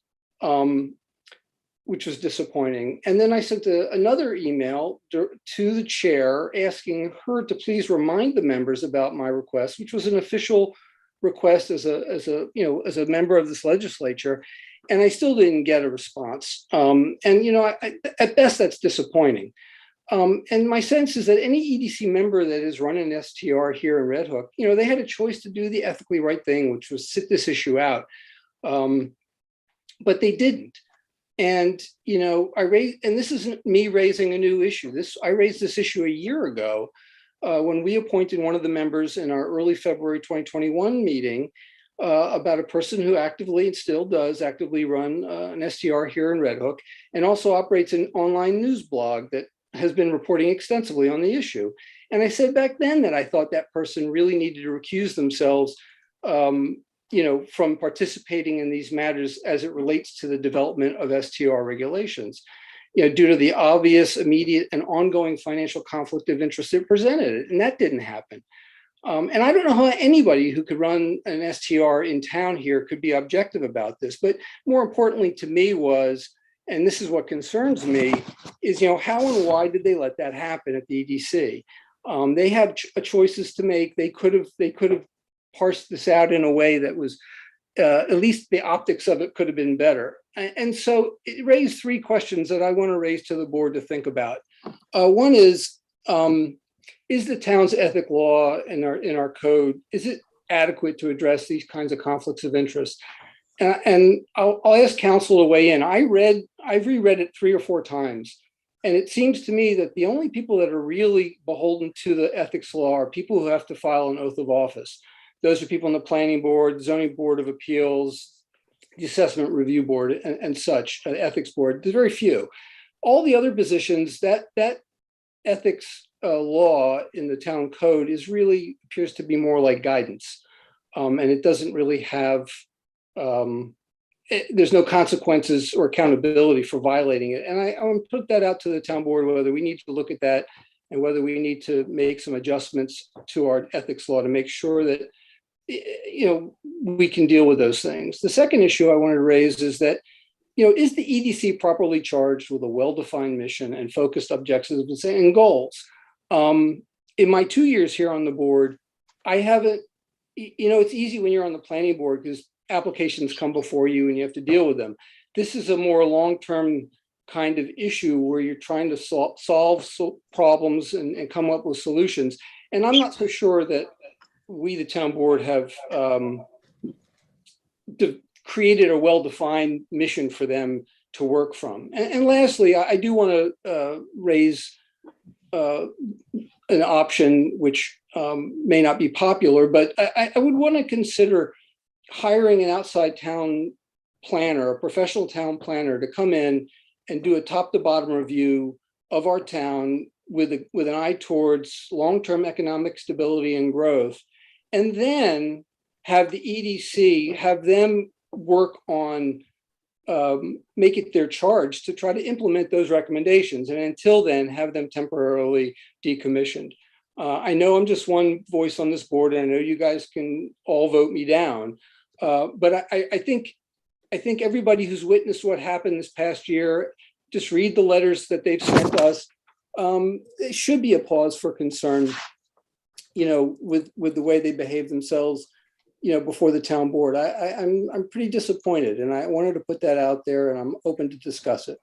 which was disappointing. And then I sent another email to the chair asking her to please remind the members about my request, which was an official request as a member of this legislature. And I still didn't get a response. At best, that's disappointing. And my sense is that any EDC member that has run an STR here in Red Hook, they had a choice to do the ethically right thing, which was sit this issue out. But they didn't. And, and this isn't me raising a new issue. I raised this issue a year ago when we appointed one of the members in our early February 2021 meeting about a person who actively and still does actively run an STR here in Red Hook and also operates an online news blog that has been reporting extensively on the issue. And I said back then that I thought that person really needed to recuse themselves from participating in these matters as it relates to the development of STR regulations, due to the obvious, immediate, and ongoing financial conflict of interest it presented. And that didn't happen. And I don't know how anybody who could run an STR in town here could be objective about this. But more importantly to me was, and this is what concerns me, is, how and why did they let that happen at the EDC? They had choices to make. They could have parsed this out in a way that was, at least the optics of it could have been better. And so it raised three questions that I want to raise to the board to think about. One is the town's ethic law in our code, is it adequate to address these kinds of conflicts of interest? And I'll ask council to weigh in. I've reread it 3 or 4 times. And it seems to me that the only people that are really beholden to the ethics law are people who have to file an oath of office. Those are people on the planning board, zoning board of appeals, the assessment review board, and such, the ethics board. There's very few. All the other positions, that ethics law in the town code appears to be more like guidance. And it doesn't really have, there's no consequences or accountability for violating it. And I want to put that out to the town board, whether we need to look at that and whether we need to make some adjustments to our ethics law to make sure that we can deal with those things. The second issue I wanted to raise is that, is the EDC properly charged with a well-defined mission and focused objectives and goals? In my 2 years here on the board, I haven't, it's easy when you're on the planning board because applications come before you and you have to deal with them. This is a more long-term kind of issue where you're trying to solve problems and come up with solutions. And I'm not so sure that we, the town board, have created a well-defined mission for them to work from. And lastly, I do want to raise an option which may not be popular, but I would want to consider hiring an outside town planner, a professional town planner, to come in and do a top-to-bottom review of our town with an eye towards long-term economic stability and growth, and then have the EDC, have them work on, make it their charge to try to implement those recommendations. And until then, have them temporarily decommissioned. I know I'm just one voice on this board, and I know you guys can all vote me down. But I think everybody who's witnessed what happened this past year, just read the letters that they've sent us. It should be a pause for concern, with the way they behave themselves, before the town board. I'm pretty disappointed, and I wanted to put that out there, and I'm open to discuss it.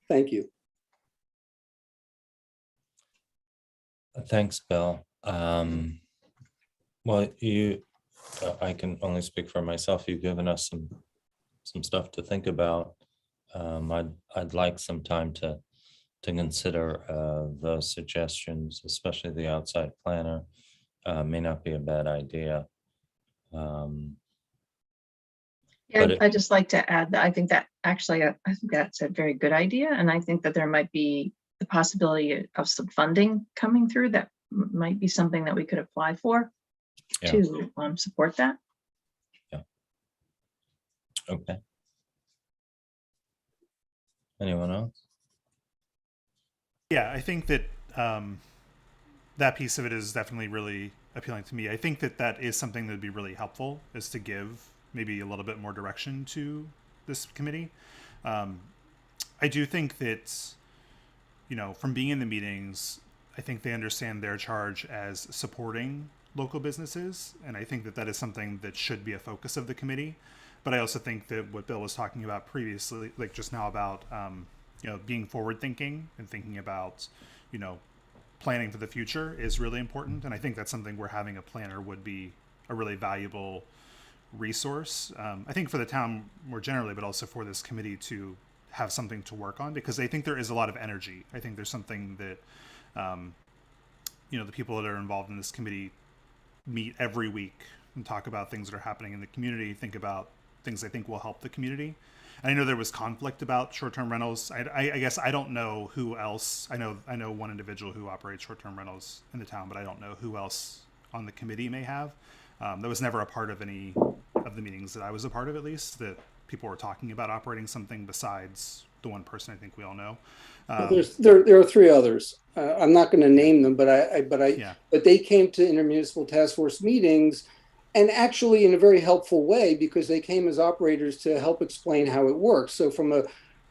Thank you. Thanks, Bill. Well, I can only speak for myself. You've given us some stuff to think about. I'd like some time to consider those suggestions, especially the outside planner. May not be a bad idea. Yeah, But I'd just like to add that I think that actually, I think that's a very good idea. And I think that there might be the possibility of some funding coming through that might be something that we could apply for Yeah. to support that. Okay. Anyone else? Yeah, I think that that piece of it is definitely really appealing to me. I think that that is something that would be really helpful, is to give maybe a little bit more direction to this committee. I do think that, from being in the meetings, I think they understand their charge as supporting local businesses. And I think that that is something that should be a focus of the committee. But I also think that what Bill was talking about previously, like just now about, being forward thinking and thinking about, planning for the future is really important. And I think that's something where having a planner would be a really valuable resource. I think for the town more generally, but also for this committee to have something to work on, because I think there is a lot of energy. I think there's something that, the people that are involved in this committee meet every week and talk about things that are happening in the community, think about things they think will help the community. And I know there was conflict about short-term rentals. I guess I don't know who else. I know one individual who operates short-term rentals in the town, but I don't know who else on the committee may have. That was never a part of any of the meetings that I was a part of, at least, that people were talking about operating something besides the one person I think we all know. There are three others. I'm not going to name them, but Yeah. but they came to intermunicipal task force meetings, and actually in a very helpful way, because they came as operators to help explain how it works. So from a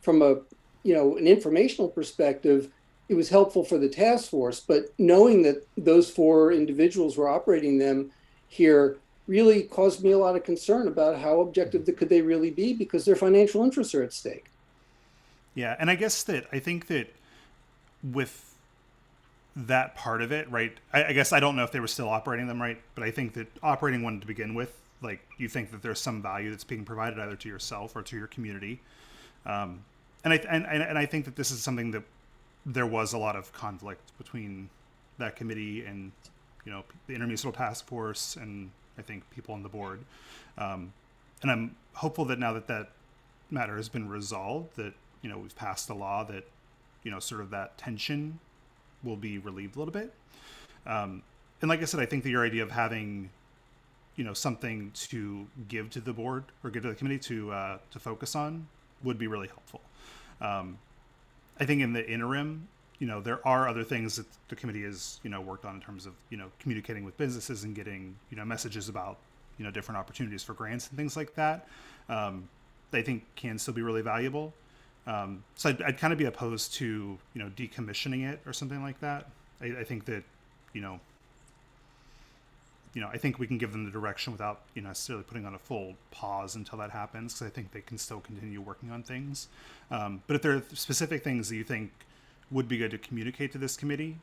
an informational perspective, it was helpful for the task force. But knowing that those four individuals were operating them here really caused me a lot of concern about how objective could they really be, because their financial interests are at stake. Yeah, and I think that with that part of it, right, I guess I don't know if they were still operating them right, but I think that operating one to begin with, like, you think that there's some value that's being provided either to yourself or to your community. And I think that this is something that there was a lot of conflict between that committee and, the intermunicipal task force and I think people on the board. And I'm hopeful that now that that matter has been resolved, that, we've passed a law that, sort of that tension will be relieved a little bit. And like I said, I think that your idea of having, something to give to the board or give to the committee to focus on would be really helpful. I think in the interim, there are other things that the committee has, worked on in terms of, communicating with businesses and getting, messages about, different opportunities for grants and things like that. I think can still be really valuable. So I'd kind of be opposed to, decommissioning it or something like that. I think that, I think we can give them the direction without, necessarily putting on a full pause until that happens, because I think they can still continue working on things. But if there are specific things that you think would be good to communicate to this committee,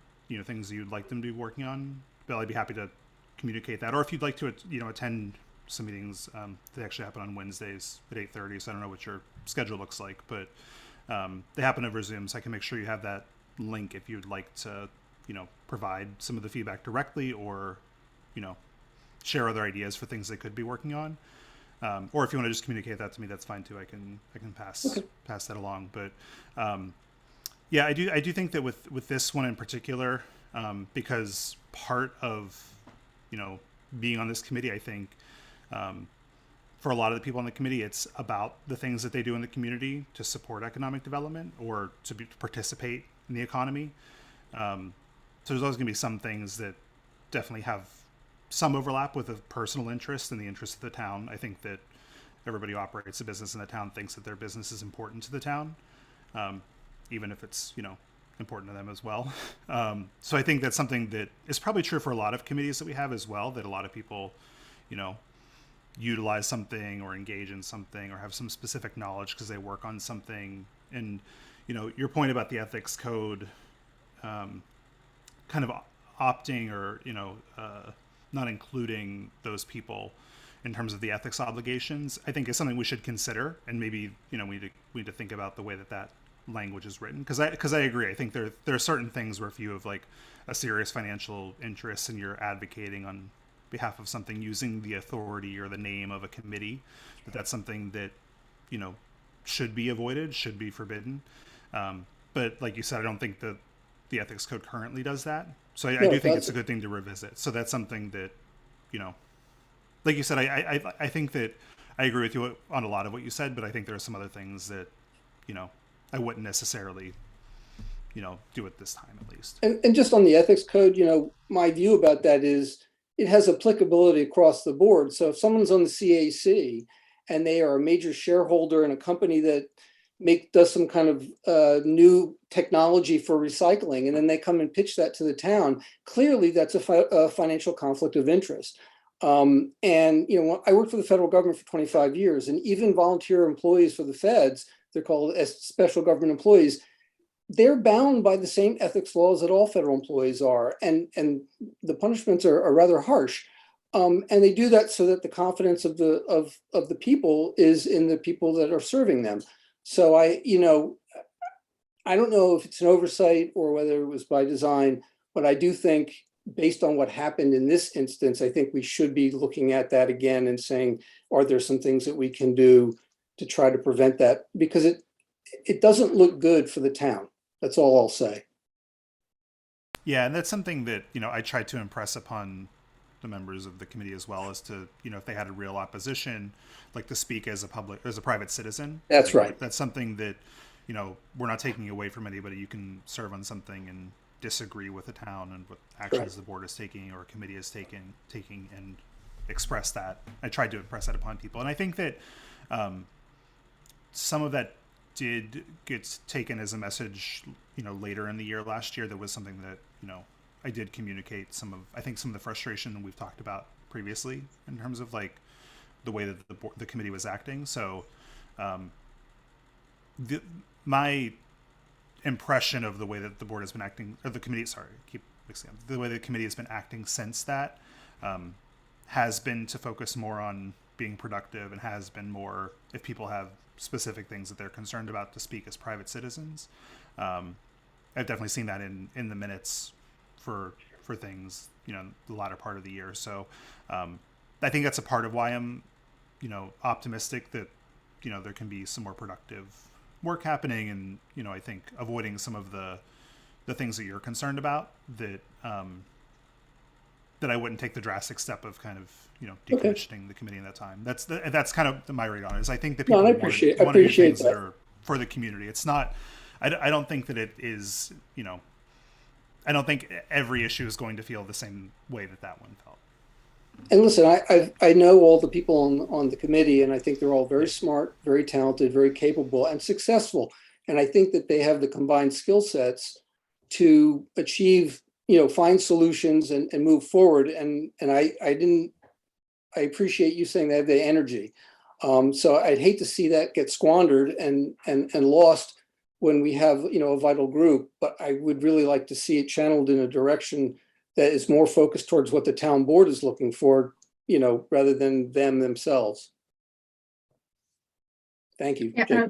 things that you'd like them to be working on, Bill, I'd be happy to communicate that. Or if you'd like to, attend some meetings, they actually happen on Wednesdays at 8:30. So I don't know what your schedule looks like, but they happen over Zoom. So I can make sure you have that link if you'd like to, provide some of the feedback directly, or, share other ideas for things they could be working on. Or if you want to just communicate that to me, that's fine too. I can pass that along. But yeah, I do think that with this one in particular, because part of, being on this committee, I think, for a lot of the people on the committee, it's about the things that they do in the community to support economic development or to participate in the economy. So there's always going to be some things that definitely have some overlap with a personal interest and the interest of the town. I think that everybody who operates a business in the town thinks that their business is important to the town, even if it's, important to them as well. So I think that's something that is probably true for a lot of committees that we have as well, that a lot of people, utilize something or engage in something or have some specific knowledge because they work on something. And, your point about the ethics code, kind of opting or, not including those people in terms of the ethics obligations, I think is something we should consider. And maybe, we need to think about the way that language is written. Cause I agree. I think there are certain things where if you have like a serious financial interest and you're advocating on behalf of something using the authority or the name of a committee, that's something that, you know, should be avoided, should be forbidden. But like you said, I don't think that the ethics code currently does that. So I No, do it think it's a doesn't. good thing to revisit. So that's something that, you know, like you said, I think that I agree with you on a lot of what you said, but I think there are some other things that, you know, I wouldn't necessarily, you know, do at this time at least. And just on the ethics code, you know, my view about that is it has applicability across the board. So if someone's on the CAC and they are a major shareholder in a company that does some kind of new technology for recycling, and then they come and pitch that to the town, clearly that's a financial conflict of interest. And, you know, I worked for the federal government for 25 years, and even volunteer employees for the feds, they're called as special government employees, they're bound by the same ethics laws that all federal employees are. And the punishments are rather harsh. And they do that so that the confidence of the people is in the people that are serving them. So you know, I don't know if it's an oversight or whether it was by design, but I do think based on what happened in this instance, I think we should be looking at that again and saying, are there some things that we can do to try to prevent that? Because it doesn't look good for the town. That's all I'll say. Yeah, and that's something that, you know, I tried to impress upon the members of the committee as well, as to, you know, if they had a real opposition, like to speak as a private citizen. That's Like, right. That's something that, you know, we're not taking away from anybody. You can serve on something and disagree with the town and what actions Right. the board is taking or a committee is taking and express that. I tried to impress that upon people. And I think that some of that did get taken as a message, you know, later in the year last year. There was something that, you know, I did communicate some of the frustration we've talked about previously in terms of like the way that the committee was acting. So my impression of the way that the board has been acting, or the committee, sorry, I keep mixing up, the way the committee has been acting since that has been to focus more on being productive, and has been more, if people have specific things that they're concerned about, to speak as private citizens. I've definitely seen that in the minutes for things, you know, the latter part of the year. So I think that's a part of why I'm, you know, optimistic that, you know, there can be some more productive work happening, and, you know, I think avoiding some of the things that you're concerned about, that that I wouldn't take the drastic step of kind of, you know, decommissioning the committee in that time. That's kind of my read on it. Is I think that people No, I want appreciate to do things that. that are for the community. It's not. I don't think that it is. You know, I don't think every issue is going to feel the same way that one felt. And listen, I know all the people on the committee, and I think they're all very smart, very talented, very capable, and successful. And I think that they have the combined skill sets to achieve, you know, find solutions and move forward. And I appreciate you saying they have the energy. So I'd hate to see that get squandered and lost when we have, you know, a vital group. But I would really like to see it channeled in a direction that is more focused towards what the town board is looking for, you know, rather than them themselves. Thank you. Yeah,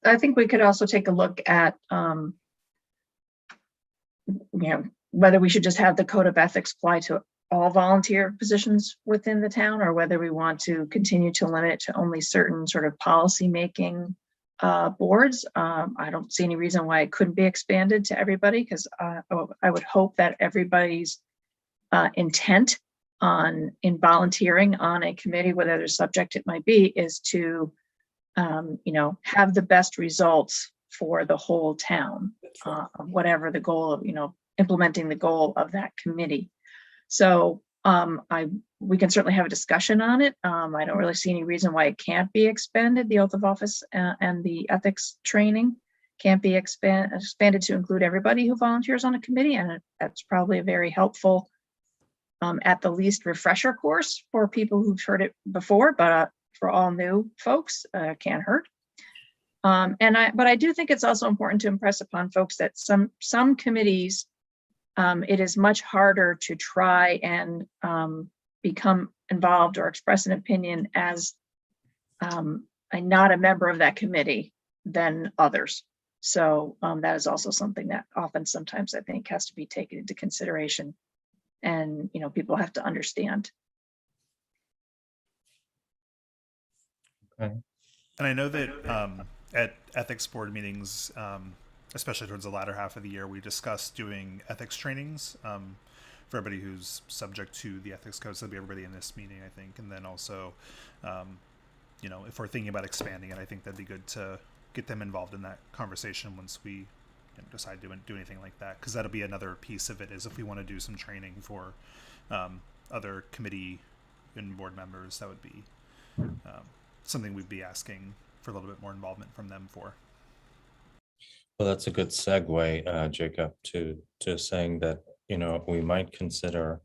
I think we could also take a look at, you know, whether we should just have the code of ethics apply to all volunteer positions within the town, or whether we want to continue to limit it to only certain sort of policy-making boards. I don't see any reason why it couldn't be expanded to everybody, because I would hope that everybody's intent in volunteering on a committee, whatever subject it might be, is to you know, have the best results for the whole town, whatever the goal of, you know, implementing the goal of that committee. So we can certainly have a discussion on it. I don't really see any reason why it can't be expanded. The oath of office and the ethics training can't be expanded to include everybody who volunteers on a committee. And that's probably a very helpful, at the least, refresher course for people who've heard it before, but for all new folks, can't hurt. But I do think it's also important to impress upon folks that some committees, it is much harder to try and become involved or express an opinion as not a member of that committee than others. So that is also something that sometimes I think has to be taken into consideration, and, you know, people have to understand And I know that at ethics board meetings, especially towards the latter half of the year, we discussed doing ethics trainings for everybody who's subject to the ethics code. So that'll be everybody in this meeting, I think. And then also, if we're thinking about expanding it, I think that'd be good to get them involved in that conversation once we decide to do anything like that. Because that'll be another piece of it, is if we want to do some training for other committee and board members, that would be something we'd be asking for a little bit more involvement from them for. Well, that's a good segue, Jacob, to saying that, we might consider,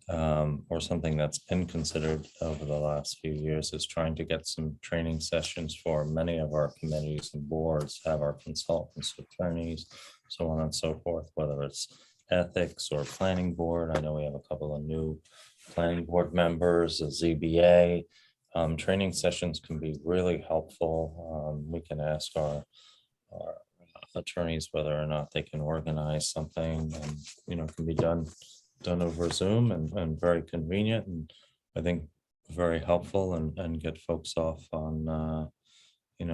or something that's been considered over the last few years, is trying to get some training sessions for many of our committees and boards, have our consultants, attorneys, so on and so forth, whether it's ethics or planning board. I know we have a couple of new planning board members, a ZBA. Training sessions can be really helpful. We can ask our attorneys whether or not they can organize something, and it can be done over Zoom and very convenient, and I think very helpful, and get folks off on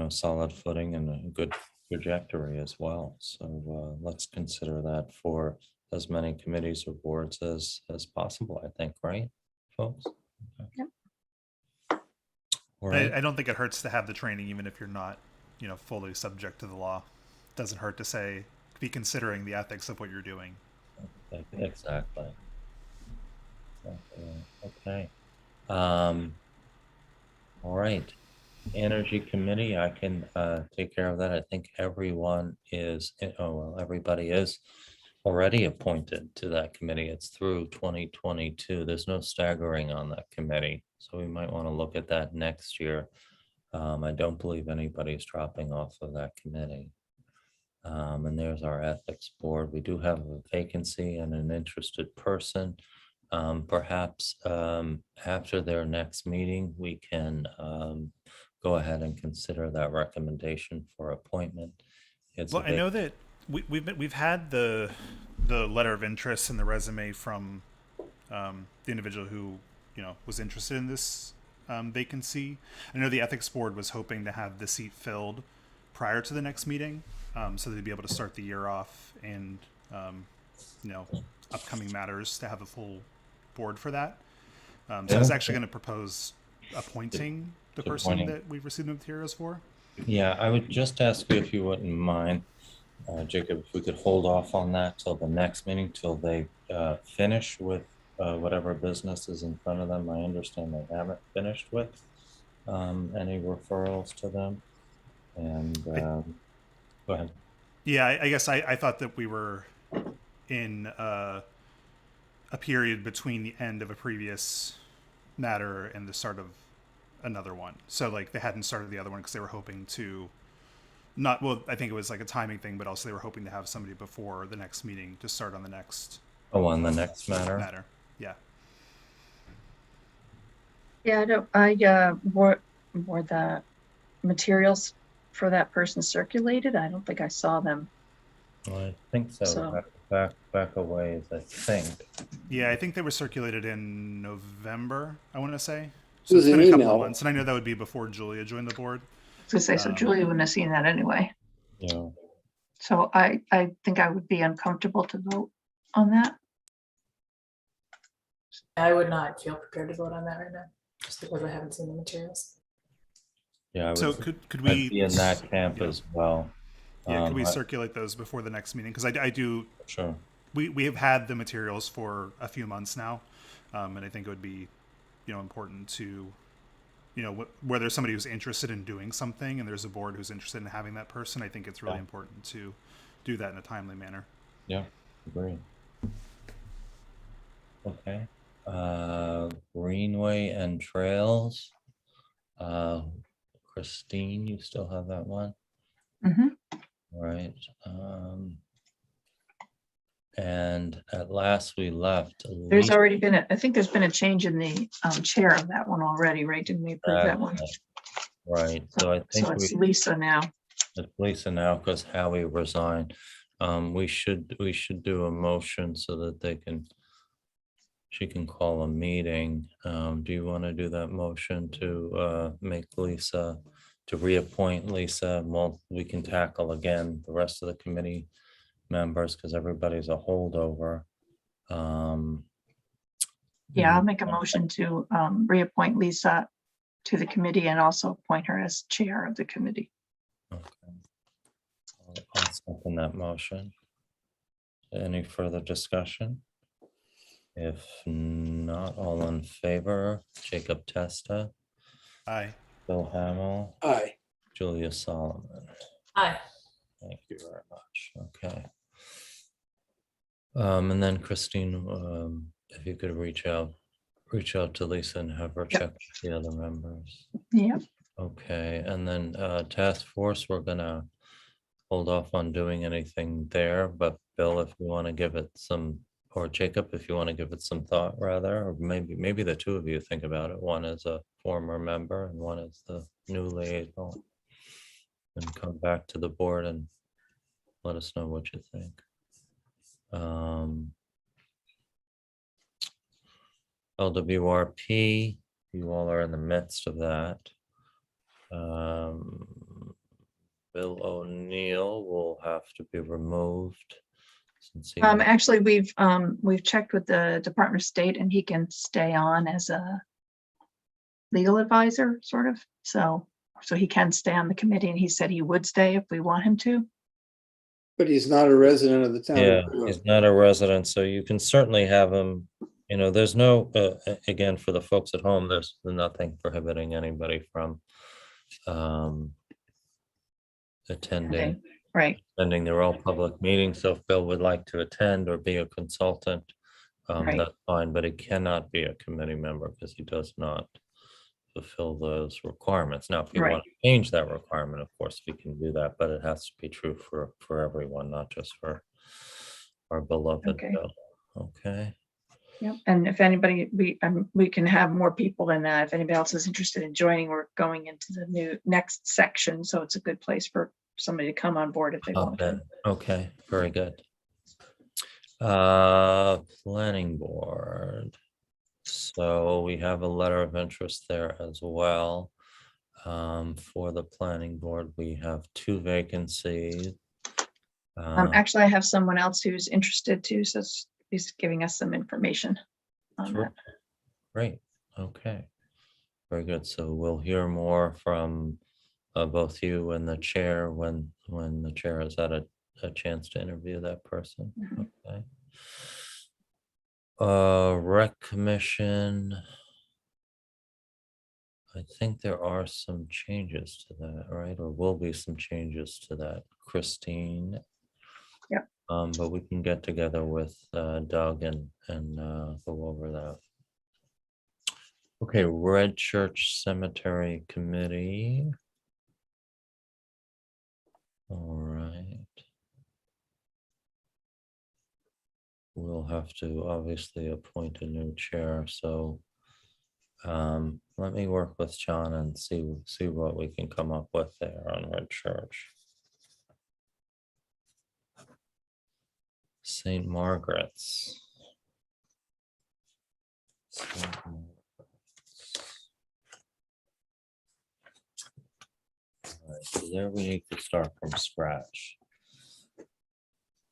solid footing and a good trajectory as well. So let's consider that for as many committees or boards as possible, I think, right, folks? Okay. Yep. All right. I don't think it hurts to have the training, even if you're not, fully subject to the law. It doesn't hurt to be considering the ethics of what you're doing. Exactly. Okay. All right. Energy Committee, I can take care of that. I think everybody is already appointed to that committee. It's through 2022. There's no staggering on that committee, so we might want to look at that next year. I don't believe anybody's dropping off of that committee. And there's our ethics board. We do have a vacancy and an interested person. Perhaps after their next meeting, we can go ahead and consider that recommendation for appointment. Well, I know that we've had the letter of interest and the resume from the individual who was interested in this vacancy. I know the ethics board was hoping to have the seat filled prior to the next meeting, so they'd be able to start the year off and upcoming matters to have a full board for that. So I was actually going to propose appointing the person that we've received the materials for. Yeah, I would just ask you if you wouldn't mind, Jacob, if we could hold off on that till the next meeting, till they finish with whatever business is in front of them. I understand they haven't finished with any referrals to them. And go ahead. Yeah, I guess I thought that we were in a period between the end of a previous matter and the start of another one. So like they hadn't started the other one because they were hoping to I think it was like a timing thing, but also they were hoping to have somebody before the next meeting to start on the next. Oh, on the next matter? Yeah. Yeah, I wore the materials for that person circulated. I don't think I saw them. Well, I think so. Back a ways, I think. Yeah, I think they were circulated in November, I want to say. It was it's been an a couple email. of months, and I know that would be before Julia joined the board. I was gonna say, so Julia wouldn't have seen that anyway. Yeah. So I think I would be uncomfortable to vote on that. I would not feel prepared to vote on that right now, just because I haven't seen the materials. Yeah. So could we be in that camp yeah. as well? Yeah, could we circulate those before the next meeting? Because I do. Sure. We have had the materials for a few months now, and I think it would be, important to, where there's somebody who's interested in doing something and there's a board who's interested in having that person. I think it's really important to do that in a timely manner. Yeah, agree. Okay. Greenway and Trails. Christine, you still have that one? Mm-hmm. Right. And at last we left. There's already been I think there's been a change in the chair of that one already, right? Didn't we approve that one? Right. So I think so it's Lisa now. It's Lisa now because Howie resigned. We should do a motion so that they can she can call a meeting. Do you want to do that motion to make Lisa, to reappoint Lisa? Well, we can tackle again the rest of the committee members because everybody's a holdover. Yeah, I'll make a motion to reappoint Lisa to the committee and also appoint her as chair of the committee. Okay. I'll second that motion. Any further discussion? If not, all in favor, Jacob Testa, Aye. Bill Hamel, Aye. Julia Solomon. Aye. Thank you very much. Okay. And then Christine, if you could reach out to Lisa and have her Yep. check with the other members. Yeah, Okay, and then task force, we're gonna hold off on doing anything there, but Bill, if you want to give it some, or Jacob, if you want to give it some thought rather, or maybe the two of you think about it. One is a former member and one is the new liaison. And come back to the board and let us know what you think. LWRP, you all are in the midst of that. Bill O'Neill will have to be removed. Since he, actually, we've checked with the Department of State and he can stay on as a legal advisor, sort of. So he can stay on the committee and he said he would stay if we want him to. But he's not a resident of the town. yeah, he's not a resident, so you can certainly have him, you know, there's no, again, for the folks at home, there's nothing prohibiting anybody from attending Right, their own public meetings. So if Bill would like to attend or be a consultant, Right. that's fine, but he cannot be a committee member because he does not fulfill those requirements. Now, if you Right. want to change that requirement, of course, we can do that, but it has to be true for everyone, not just for our beloved Okay. Bill. Okay, yep. And if anybody, we can have more people than that. If anybody else is interested in joining, we're going into the next section. So it's a good place for somebody to come on board if they want to. okay, very good. Planning board. So we have a letter of interest there as well. For the planning board, we have 2 vacancies. Actually, I have someone else who's interested too, so he's giving us some information on that. Great, okay. Very good. So we'll hear more from both you and the chair when the chair has had a chance to interview that person. Mhm. Okay. Rec commission. I think there are some changes to that, right? Or will be some changes to that, Christine. Yep. But we can get together with Doug and go over that. Okay, Red Church Cemetery Committee. All right. We'll have to obviously appoint a new chair, so let me work with John and see what we can come up with there on Red Church. St. Margaret's. St. Margaret's. All right, so there we need to start from scratch,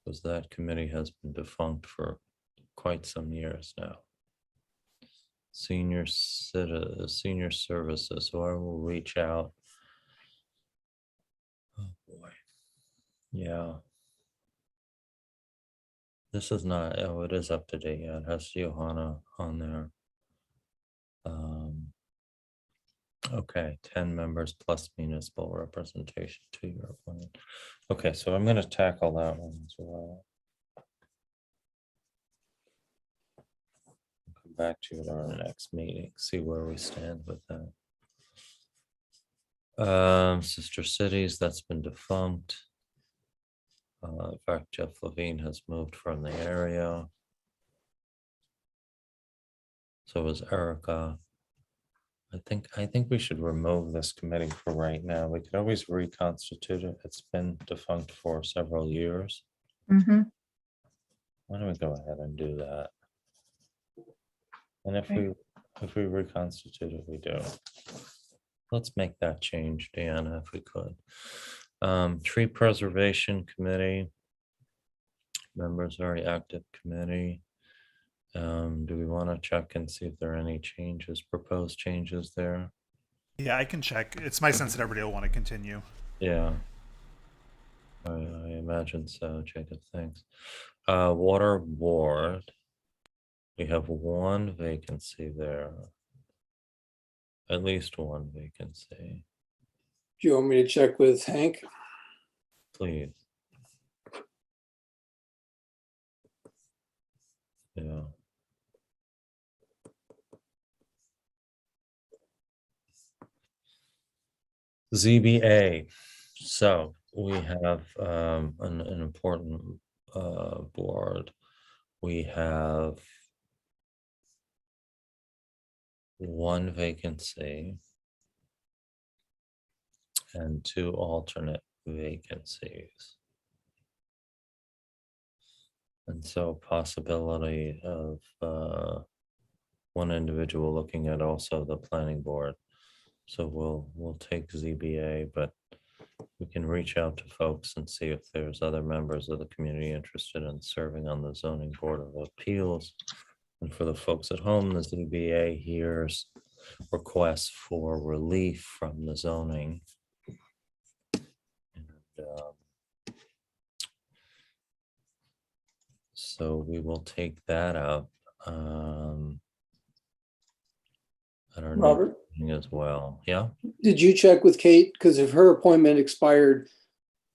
because that committee has been defunct for quite some years now. Senior services, so I will reach out. Oh boy, yeah. This is not, oh, it is up to date, yeah, it has Johanna on there. Okay, 10 members plus municipal representation, 2-year appointment. Okay, so I'm gonna tackle that one as well. Come back to it at our next meeting, see where we stand with that. Sister cities, that's been defunct. In fact, Jeff Levine has moved from the area. So is Erica. I think we should remove this committee for right now. We could always reconstitute it. It's been defunct for several years. Mhm. Why don't we go ahead and do that? And if we reconstitute it, we do. Let's make that change, Deanna, if we could. Tree Preservation Committee. Members, very active committee. Do we want to check and see if there are any changes, proposed changes there? Yeah, I can check. It's my sense that everybody will want to continue. Yeah. I imagine so, Jacob, thanks. Water Board. We have one vacancy there. At least one vacancy, Do you want me to check with Hank? please. Yeah. ZBA. So we have an important board. We have one vacancy and two alternate vacancies. And so possibility of one individual looking at also the planning board. So we'll take ZBA, but we can reach out to folks and see if there's other members of the community interested in serving on the zoning board of appeals. And for the folks at home, the ZBA hears requests for relief from the zoning. And, so we will take that up at our next Robert, meeting as well. Yeah. did you check with Kate? Because if her appointment expired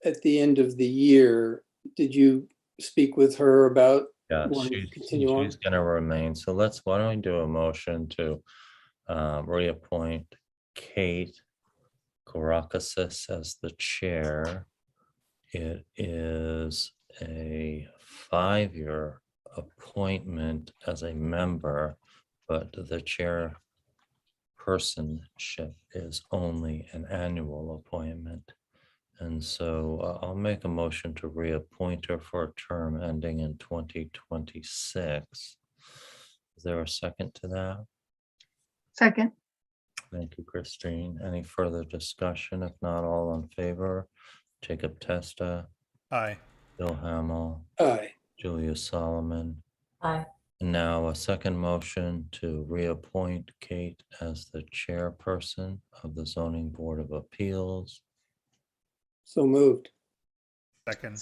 at the end of the year, did you speak with her about Yeah, wanting to continue on? she's gonna remain. So why don't we do a motion to reappoint Kate Karakasis as the chair. It is a 5-year appointment as a member, but the chairpersonship is only an annual appointment. And so I'll make a motion to reappoint her for a term ending in 2026. Is there a second to that? Second, Thank you, Christine. Any further discussion? If not, all in favor? Jacob Testa, Aye. Bill Hamel, Aye. Julia Solomon. Aye. And now a second motion to reappoint Kate as the chairperson of the Zoning Board of Appeals. So moved. Second.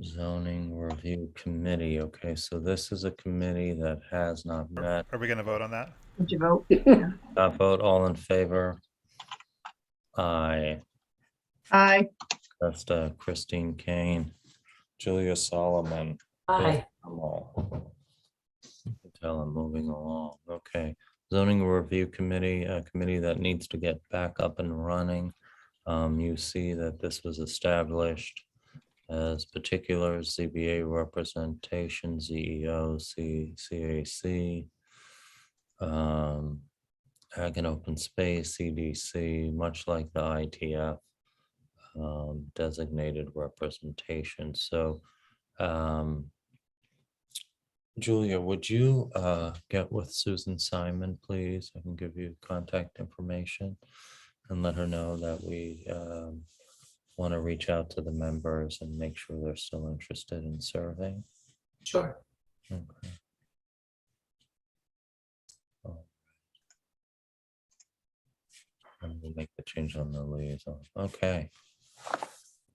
Zoning Review Committee. Okay, so this is a committee that has not met. Are we going to vote on that? did you vote? Vote all in favor? Aye. Aye. That's Christine Kane, Julia Solomon. Aye. You can tell I'm moving along. Okay. Zoning Review Committee, a committee that needs to get back up and running. You see that this was established as particular ZBA representation, ZEO, CAC, Ag and Open Space, CDC, much like the ITF designated representation. So Julia, would you get with Susan Simon, please? I can give you contact information and let her know that we want to reach out to the members and make sure they're still interested in serving. Sure. Okay. Oh. And we'll make the change on the liaison. Okay.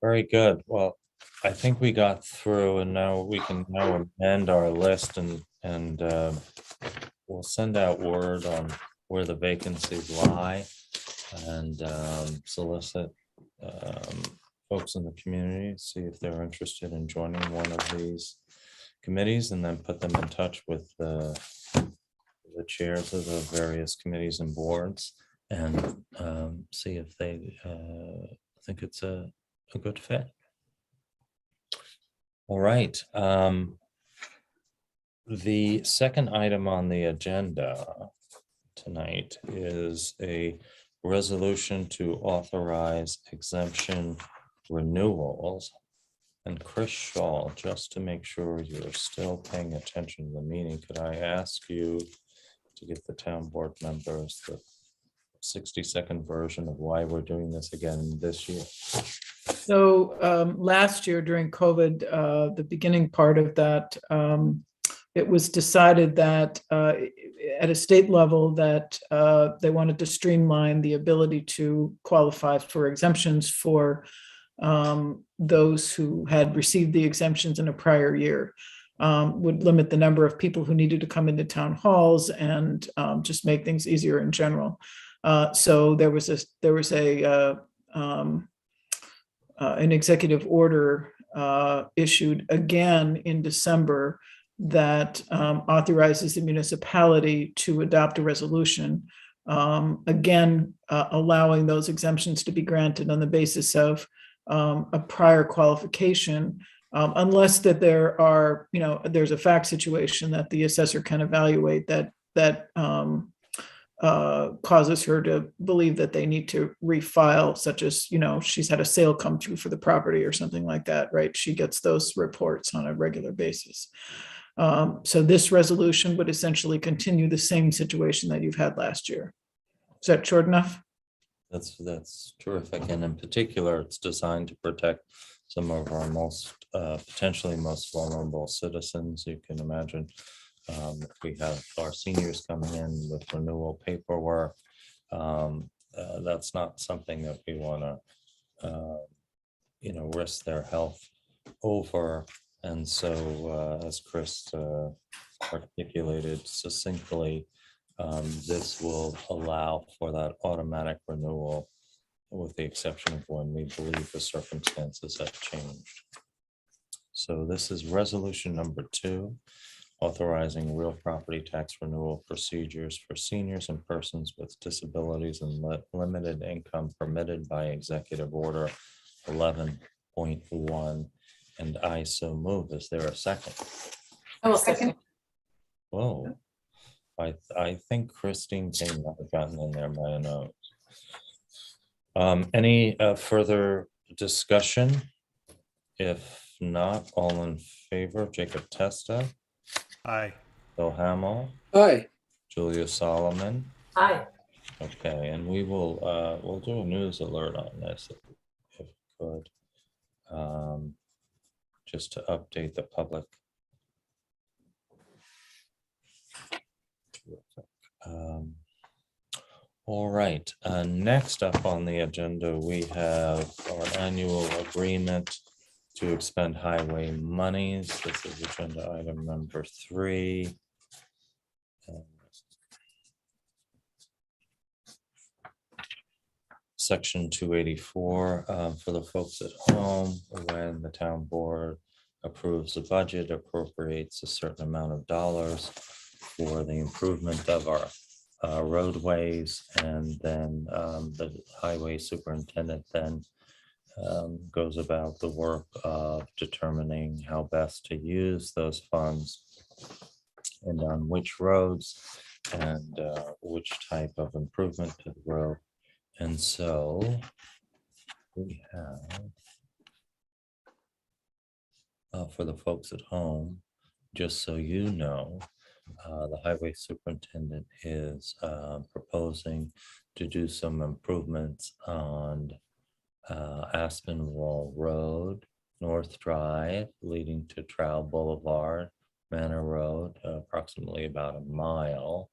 Very good. Well, I think we got through, and now we can amend our list and we'll send out word on where the vacancies lie and solicit folks in the community, see if they're interested in joining one of these committees, and then put them in touch with the chairs of the various committees and boards and see if they think it's a good fit. All right. The second item on the agenda tonight is a resolution to authorize exemption renewals. And Chris Shaw, just to make sure you're still paying attention to the meeting, could I ask you to give the town board members the 60-second version of why we're doing this again this year? So last year during COVID, the beginning part of that, it was decided that at a state level that they wanted to streamline the ability to qualify for exemptions for those who had received the exemptions in a prior year, would limit the number of people who needed to come into town halls and just make things easier in general. So there was an executive order issued again in December that authorizes the municipality to adopt a resolution, again, allowing those exemptions to be granted on the basis of a prior qualification, unless that there are, there's a fact situation that the assessor can evaluate that causes her to believe that they need to refile, such as, she's had a sale come through for the property or something like that, right? She gets those reports on a regular basis. So this resolution would essentially continue the same situation that you've had last year. Is that short enough? That's terrific. And in particular, it's designed to protect some of our potentially most vulnerable citizens. You can imagine if we have our seniors coming in with renewal paperwork, that's not something that we want to, risk their health over. And so, as Chris articulated succinctly, this will allow for that automatic renewal, with the exception of when we believe the circumstances have changed. So this is resolution number 2, authorizing real property tax renewal procedures for seniors and persons with disabilities and limited income permitted by Executive Order 11.1. And I so move. Is there a second? I will second. Whoa. I think Christine may not have gotten in there by a note. Any further discussion? If not, all in favor, Jacob Testa, Aye. Bill Hamel, Aye. Julia Solomon. Aye. Okay, and we will we'll do a news alert on this if we could, just to update the public. All right, next up on the agenda, we have our annual agreement to expend highway monies. This is agenda item number 3. Section 284, for the folks at home, when the town board approves a budget, appropriates a certain amount of dollars for the improvement of our roadways, and then the highway superintendent then goes about the work of determining how best to use those funds and on which roads and which type of improvement to the road. And so we have, for the folks at home, just so you know, the highway superintendent is proposing to do some improvements on Aspenwall Road, North Drive, leading to Trowel Boulevard, Manor Road, approximately about a mile,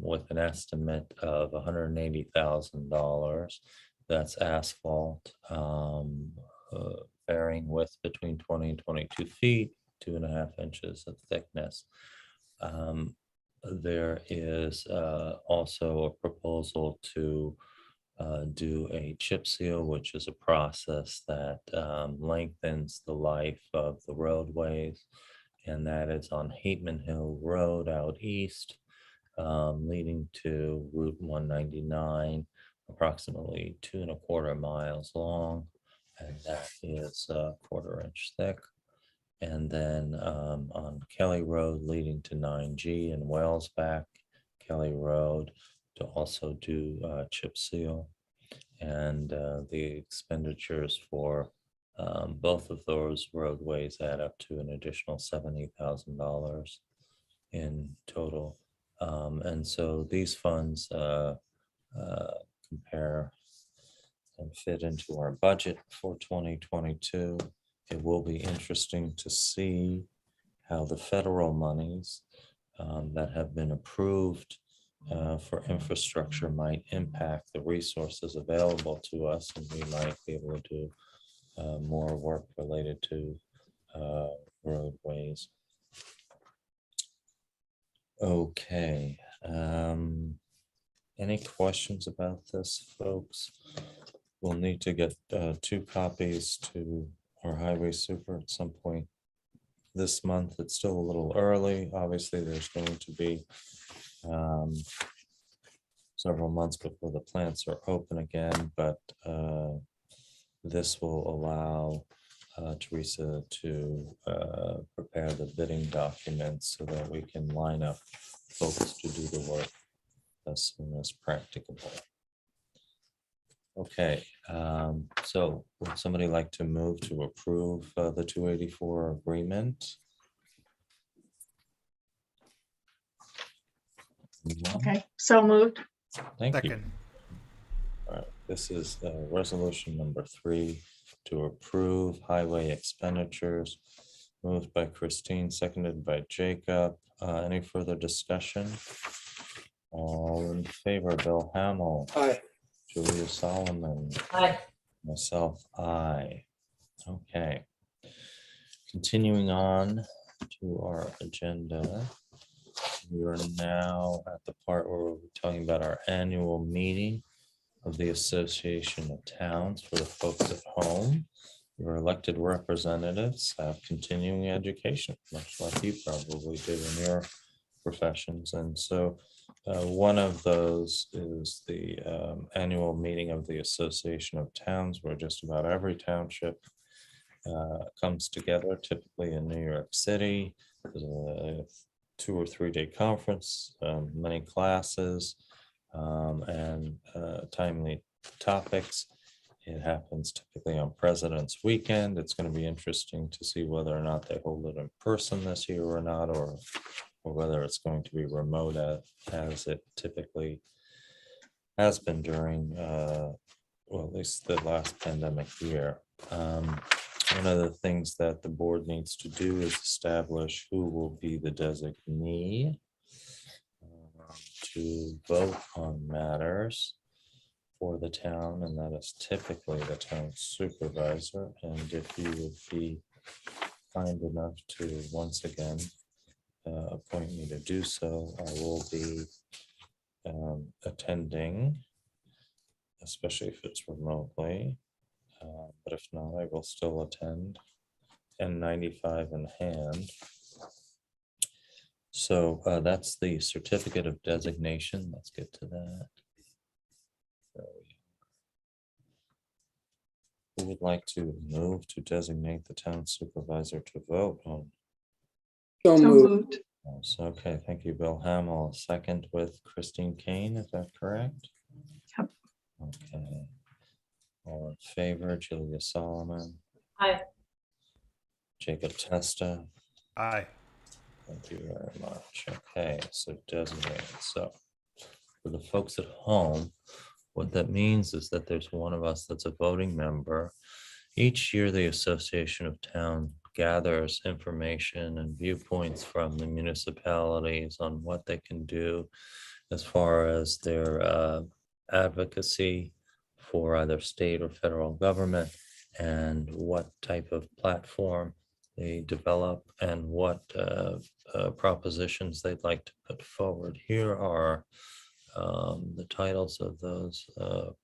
with an estimate of $180,000. That's asphalt, varying width between 20 and 22 feet, 2.5 inches of thickness. There is also a proposal to do a chip seal, which is a process that lengthens the life of the roadways, and that is on Hateman Hill Road out east, leading to Route 199, approximately 2.25 miles long, and that is 1/4 inch thick. And then on Kelly Road, leading to 9G and Wellsback Kelly Road, to also do chip seal. And the expenditures for both of those roadways add up to an additional $70,000 in total. And so these funds compare and fit into our budget for 2022. It will be interesting to see how the federal monies that have been approved for infrastructure might impact the resources available to us, and we might be able to do more work related to roadways. Okay. Any questions about this, folks? We'll need to get 2 copies to our highway super at some point this month. It's still a little early. Obviously, there's going to be several months before the plants are open again, but this will allow Teresa to prepare the bidding documents so that we can line up folks to do the work as soon as practicable. Okay, so would somebody like to move to approve the 284 agreement? Okay, so moved. Thank you. Second. All right, this is resolution number 3 to approve highway expenditures. Moved by Christine, seconded by Jacob. Any further discussion? All in favor, Bill Hamel, Aye. Julia Solomon, Aye. myself, aye. Okay. Continuing on to our agenda. We are now at the part where we're talking about our annual meeting of the Association of Towns. For the folks at home, your elected representatives have continuing education, much like you probably do in your professions. And so one of those is the annual meeting of the Association of Towns, where just about every township comes together, typically in New York City. There's a 2 or 3 day conference, many classes, and timely topics. It happens typically on President's Weekend. It's going to be interesting to see whether or not they hold it in person this year or not, or whether it's going to be remote as it typically has been during, well, at least the last pandemic year. One of the things that the board needs to do is establish who will be the designee to vote on matters for the town, and that is typically the town supervisor. And if you would be kind enough to once again appoint me to do so, I will be attending, especially if it's remotely. But if not, I will still attend, N95 in hand. So that's the certificate of designation. Let's get to that. Who would like to move to designate the town supervisor to vote on? So So moved. moved. So, okay, thank you, Bill Hamel. Second with Christine Kane, is that correct? Yep. Okay. All in favor, Julia Solomon, Aye. Jacob Testa. Aye. Thank you very much. Okay, so designated. So for the folks at home, what that means is that there's one of us that's a voting member. Each year, the Association of Towns gathers information and viewpoints from the municipalities on what they can do as far as their advocacy for either state or federal government, and what type of platform they develop, and what propositions they'd like to put forward. Here are the titles of those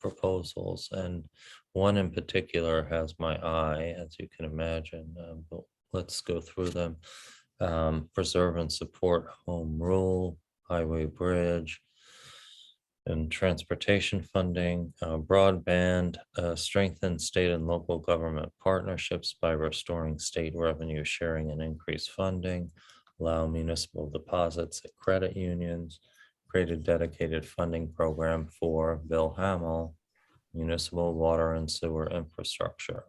proposals, and one in particular has my eye, as you can imagine, but let's go through them. Preserve and support home rule, highway bridge, and transportation funding, broadband, strengthen state and local government partnerships by restoring state revenue sharing and increased funding, allow municipal deposits at credit unions, create a dedicated funding program for Bill Hamel, municipal water and sewer infrastructure.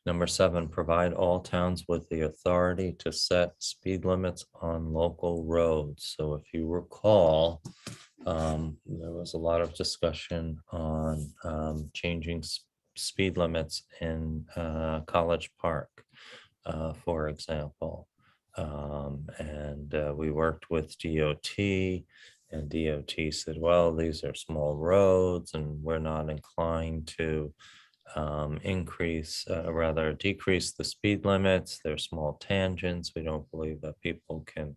Number 7, provide all towns with the authority to set speed limits on local roads. So if you recall, there was a lot of discussion on changing speed limits in College Park, for example. And we worked with DOT, and DOT said, well, these are small roads and we're not inclined to decrease the speed limits. They're small tangents. We don't believe that people can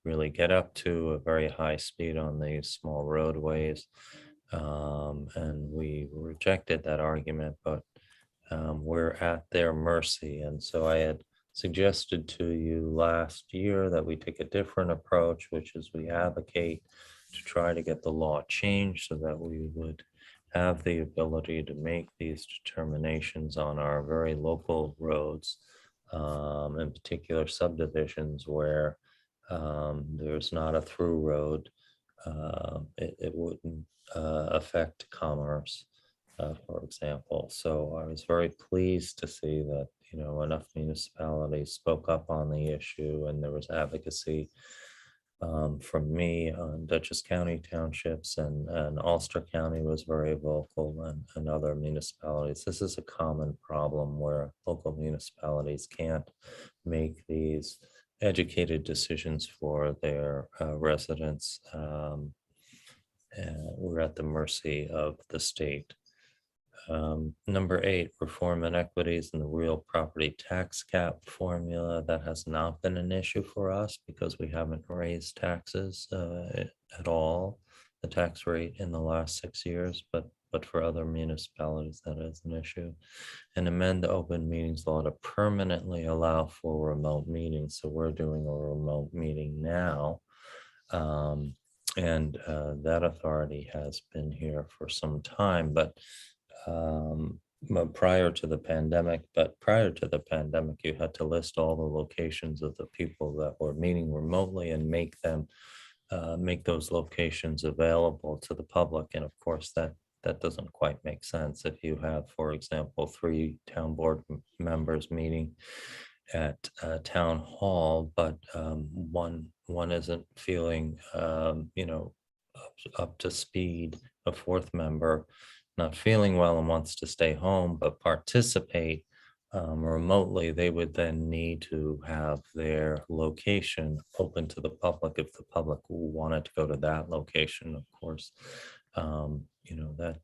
really get up to a very high speed on these small roadways. And we rejected that argument, but we're at their mercy. And so I had suggested to you last year that we take a different approach, which is we advocate to try to get the law changed so that we would have the ability to make these determinations on our very local roads, in particular subdivisions where there's not a through road. It wouldn't affect commerce, for example. So I was very pleased to see that, you know, enough municipalities spoke up on the issue, and there was advocacy from me on Dutchess County townships, and Ulster County was very vocal, and other municipalities. This is a common problem where local municipalities can't make these educated decisions for their residents. And we're at the mercy of the state. Number 8, reform inequities in the real property tax cap formula. That has not been an issue for us because we haven't raised taxes at all, the tax rate in the last 6 years, but for other municipalities, that is an issue. And amend the open meetings law to permanently allow for remote meetings. So we're doing a remote meeting now. And that authority has been here for some time, but prior to the pandemic, you had to list all the locations of the people that were meeting remotely and make those locations available to the public. And of course, that doesn't quite make sense. If you have, for example, 3 town board members meeting at town hall, but one isn't feeling, up to speed, a 4th member not feeling well and wants to stay home but participate remotely, they would then need to have their location open to the public if the public wanted to go to that location. Of course, that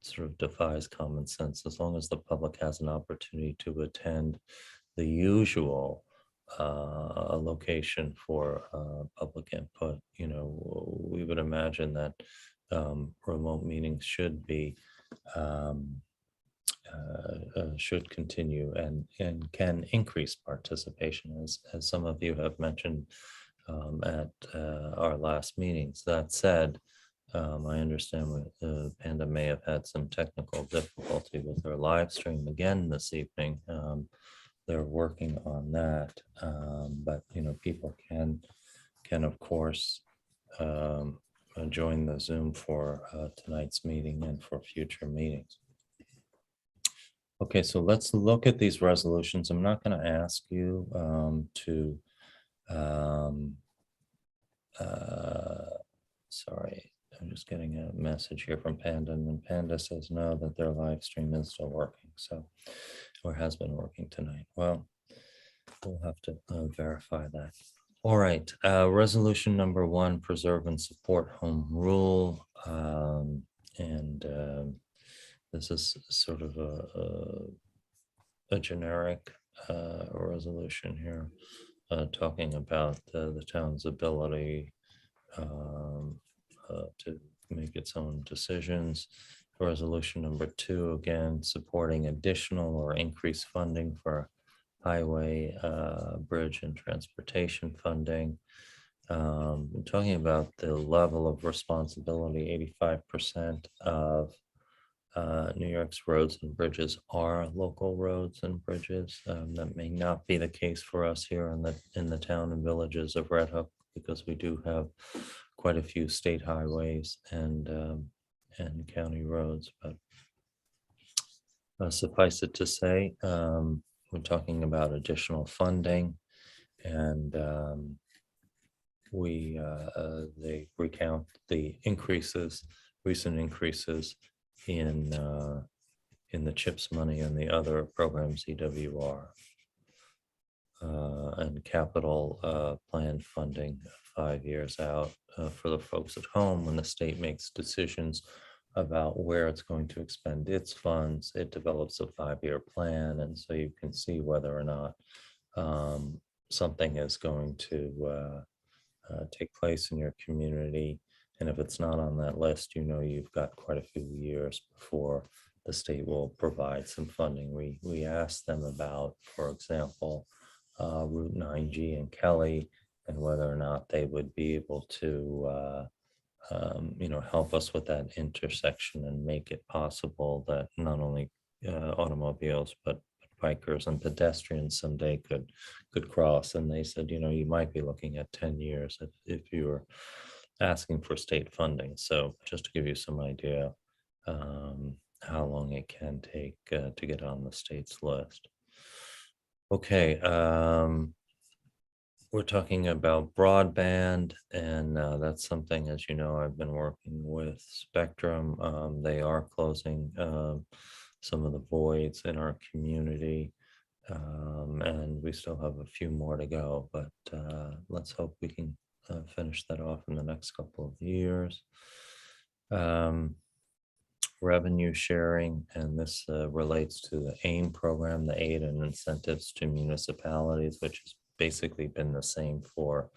sort of defies common sense. As long as the public has an opportunity to attend the usual location for public input, we would imagine that remote meetings should continue and can increase participation, as some of you have mentioned at our last meetings. That said, I understand Panda may have had some technical difficulty with their live stream again this evening. They're working on that, but people can of course join the Zoom for tonight's meeting and for future meetings. Okay, so let's look at these resolutions. I'm not going to ask you to, sorry, I'm just getting a message here from Panda, and Panda says no, that their live stream is still working, so, or has been working tonight. Well, we'll have to verify that. All right, resolution number 1, preserve and support home rule. This is sort of a generic resolution here, talking about the town's ability to make its own decisions. Resolution number 2, again, supporting additional or increased funding for highway, bridge, and transportation funding. I'm talking about the level of responsibility. 85% of New York's roads and bridges are local roads and bridges. That may not be the case for us here in the town and villages of Red Hook, because we do have quite a few state highways and and county roads, but suffice it to say, we're talking about additional funding, and they recount the recent increases in the CHIPS money and the other programs, EWR, and capital plan funding 5 years out for the folks at home. When the state makes decisions about where it's going to expend its funds, it develops a 5-year plan, and so you can see whether or not something is going to take place in your community. And if it's not on that list, you've got quite a few years before the state will provide some funding. We asked them about, for example, Route 9G in Kelly, and whether or not they would be able to help us with that intersection and make it possible that not only automobiles, but bikers and pedestrians someday could cross. And they said, you might be looking at 10 years if you were asking for state funding. So just to give you some idea how long it can take to get on the state's list. Okay, we're talking about broadband, and that's something, as you know, I've been working with Spectrum. They are closing some of the voids in our community, and we still have a few more to go, but let's hope we can finish that off in the next couple of years. Revenue sharing, and this relates to the AIM program, the aid and incentives to municipalities, which has basically been the same for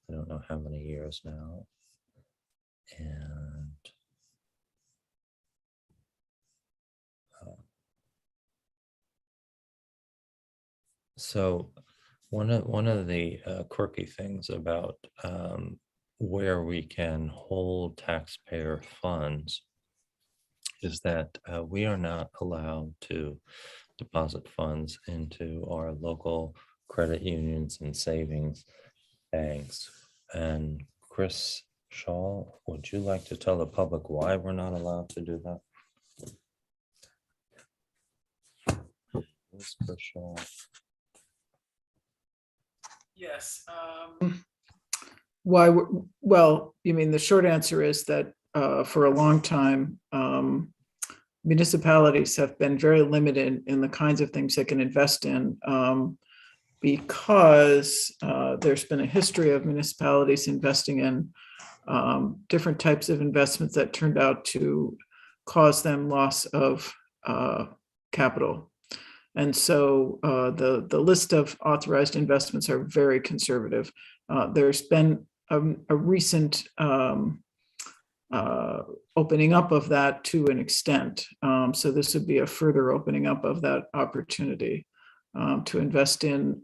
I don't know how many years now. And so one of the quirky things about where we can hold taxpayer funds is that we are not allowed to deposit funds into our local credit unions and savings banks. And Chris Shaw, would you like to tell the public why we're not allowed to do that? Where's Chris Shaw? Yes. Why? Well, you mean the short answer is that for a long time, municipalities have been very limited in the kinds of things they can invest in because there's been a history of municipalities investing in different types of investments that turned out to cause them loss of capital. And so the list of authorized investments are very conservative. There's been a recent opening up of that to an extent. So this would be a further opening up of that opportunity to invest in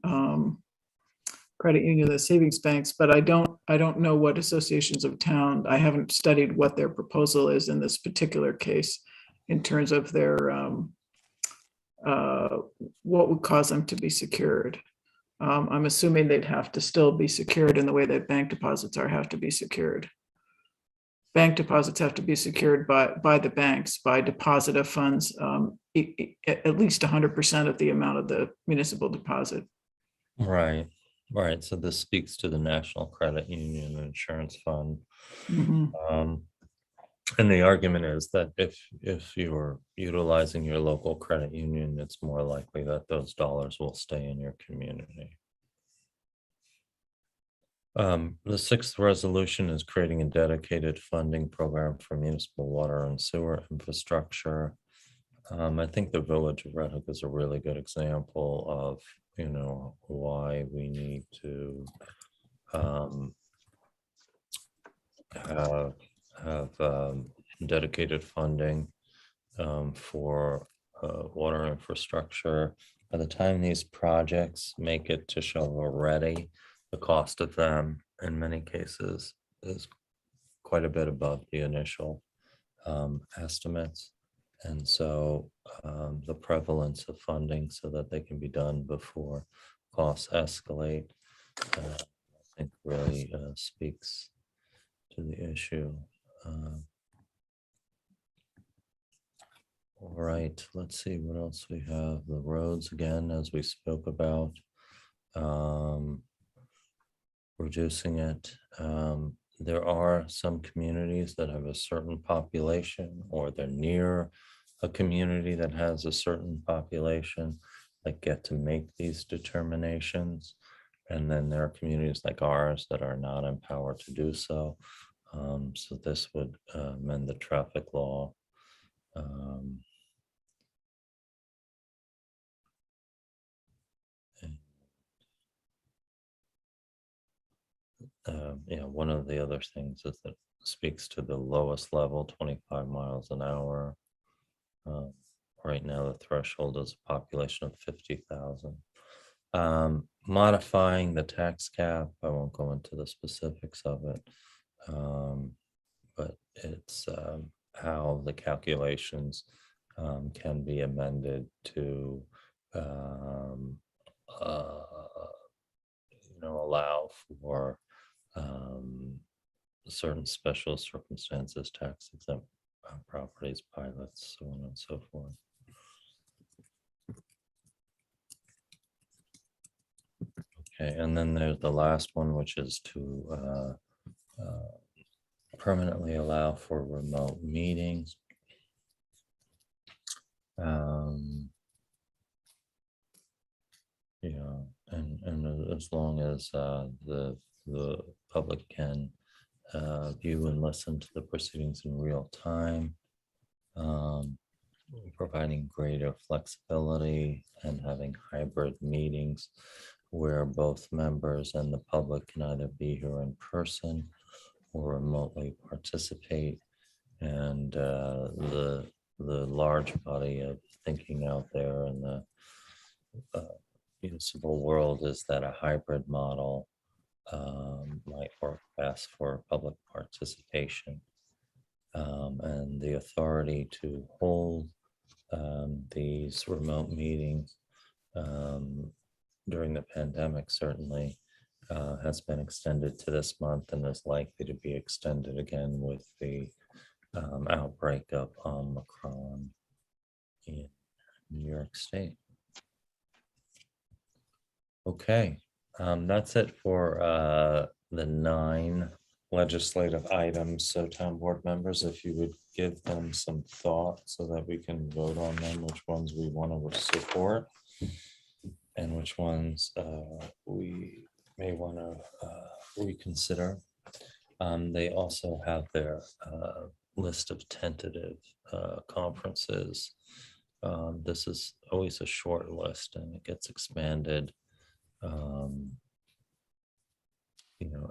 credit union, the savings banks. But I don't know what associations of town. I haven't studied what their proposal is in this particular case in terms of their what would cause them to be secured. I'm assuming they'd have to still be secured in the way that bank deposits have to be secured. Bank deposits have to be secured by the banks by deposit of funds, at least 100% of the amount of the municipal deposit. Right. So this speaks to the National Credit Union Insurance Fund. Mm-hmm. And the argument is that if you're utilizing your local credit union, it's more likely that those dollars will stay in your community. The sixth resolution is creating a dedicated funding program for municipal water and sewer infrastructure. I think the Village of Red Hook is a really good example of, why we need to have dedicated funding for water infrastructure. By the time these projects make it to shovel ready, the cost of them in many cases is quite a bit above the initial estimates. And so the prevalence of funding so that they can be done before costs escalate, I think really speaks to the issue. right, let's see what else we have. The roads again, as we spoke about. Reducing it. There are some communities that have a certain population, or they're near a community that has a certain population that get to make these determinations. And then there are communities like ours that are not empowered to do so. So this would amend the traffic law. One of the other things is that speaks to the lowest level, 25 miles an hour. Right now, the threshold is a population of 50,000. Modifying the tax cap, I won't go into the specifics of it, but it's how the calculations can be amended to allow for certain special circumstances, tax exempt properties, pilots, so on and so forth. Okay, and then there's the last one, which is to permanently allow for remote meetings. And as long as the public can view and listen to the proceedings in real time, providing greater flexibility and having hybrid meetings where both members and the public can either be here in person or remotely participate. And the large body of thinking out there in the municipal world is that a hybrid model might work best for public participation. And the authority to hold these remote meetings during the pandemic certainly has been extended to this month and is likely to be extended again with the outbreak of Omicron in New York State. Okay, that's it for the 9 legislative items. So town board members, if you would give them some thought so that we can vote on them, which ones we want to support and which ones we may want to reconsider. They also have their list of tentative conferences. This is always a short list and it gets expanded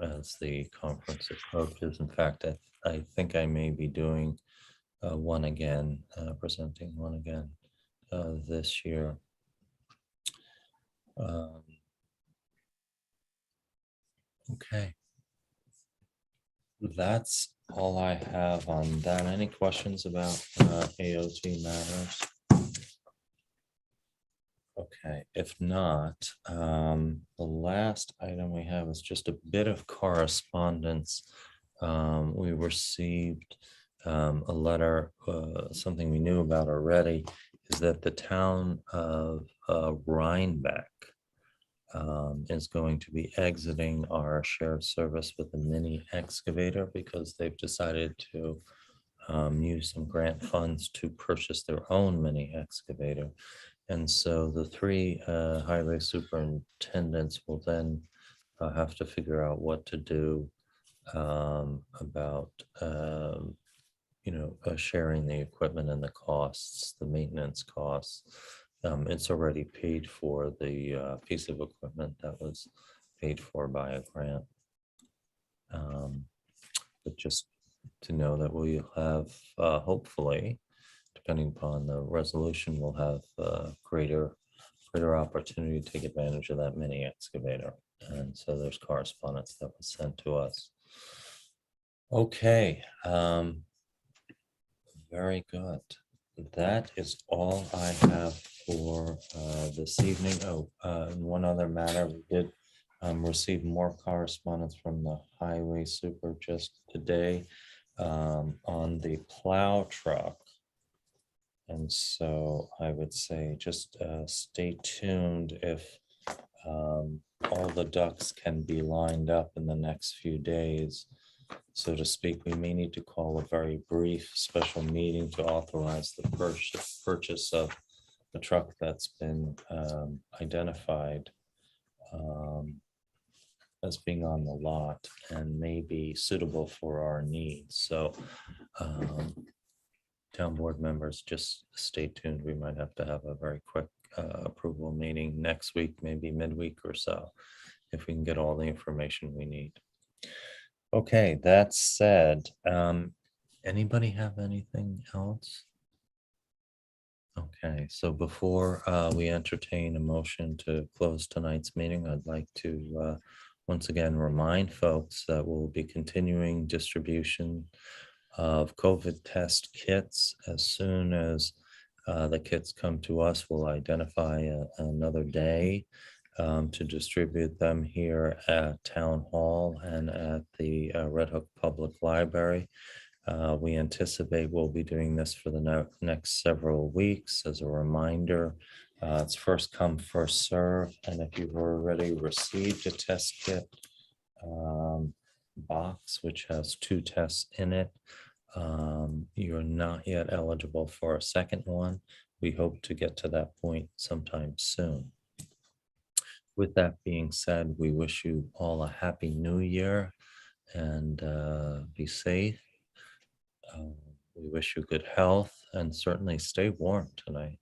as the conference approaches. In fact, I think I may be doing one again, presenting one again this year. Okay. That's all I have on that. Any questions about AOT matters? Okay, if not, the last item we have is just a bit of correspondence. We received a letter, something we knew about already, is that the town of Rhinebeck is going to be exiting our shared service with a mini excavator because they've decided to use some grant funds to purchase their own mini excavator. And so the 3 highway superintendents will then have to figure out what to do about sharing the equipment and the costs, the maintenance costs. It's already paid for, the piece of equipment that was paid for by a grant. But just to know that we'll have, hopefully, depending upon the resolution, we'll have greater opportunity to take advantage of that mini excavator. And so there's correspondence that was sent to us. Okay, very good. That is all I have for this evening. And one other matter, we did receive more correspondence from the highway super just today on the plow truck And so I would say just stay tuned if all the ducks can be lined up in the next few days, so to speak. We may need to call a very brief special meeting to authorize the purchase of the truck that's been identified as being on the lot and may be suitable for our needs. So town board members, just stay tuned. We might have to have a very quick approval meeting next week, maybe midweek or so, if we can get all the information we need. Okay, that said, anybody have anything else? Okay, so before we entertain a motion to close tonight's meeting, I'd like to once again remind folks that we'll be continuing distribution of COVID test kits. As soon as the kits come to us, we'll identify another day to distribute them here at Town Hall and at the Red Hook Public Library. We anticipate we'll be doing this for the next several weeks. As a reminder, it's first come, first serve. And if you've already received a test kit box, which has 2 tests in it, you're not yet eligible for a second one. We hope to get to that point sometime soon. With that being said, we wish you all a happy new year and be safe. We wish you good health and certainly stay warm tonight.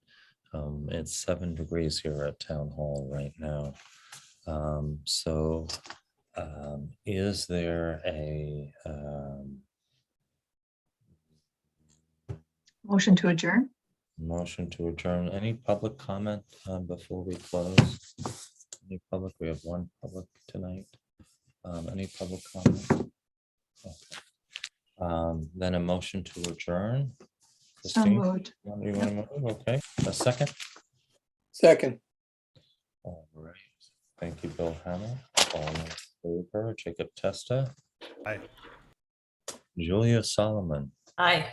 It's 7 degrees here at Town Hall right now. Is there a Motion to adjourn? motion to adjourn? Any public comment before we close? Any public? We have one public tonight. Any public comment? Okay. Then a motion to adjourn. So Christine, moved. you want to move? Okay, a second. Second. All right. Thank you, Bill Hamel. All in favor, Jacob Testa, Aye. Julia Solomon, Aye.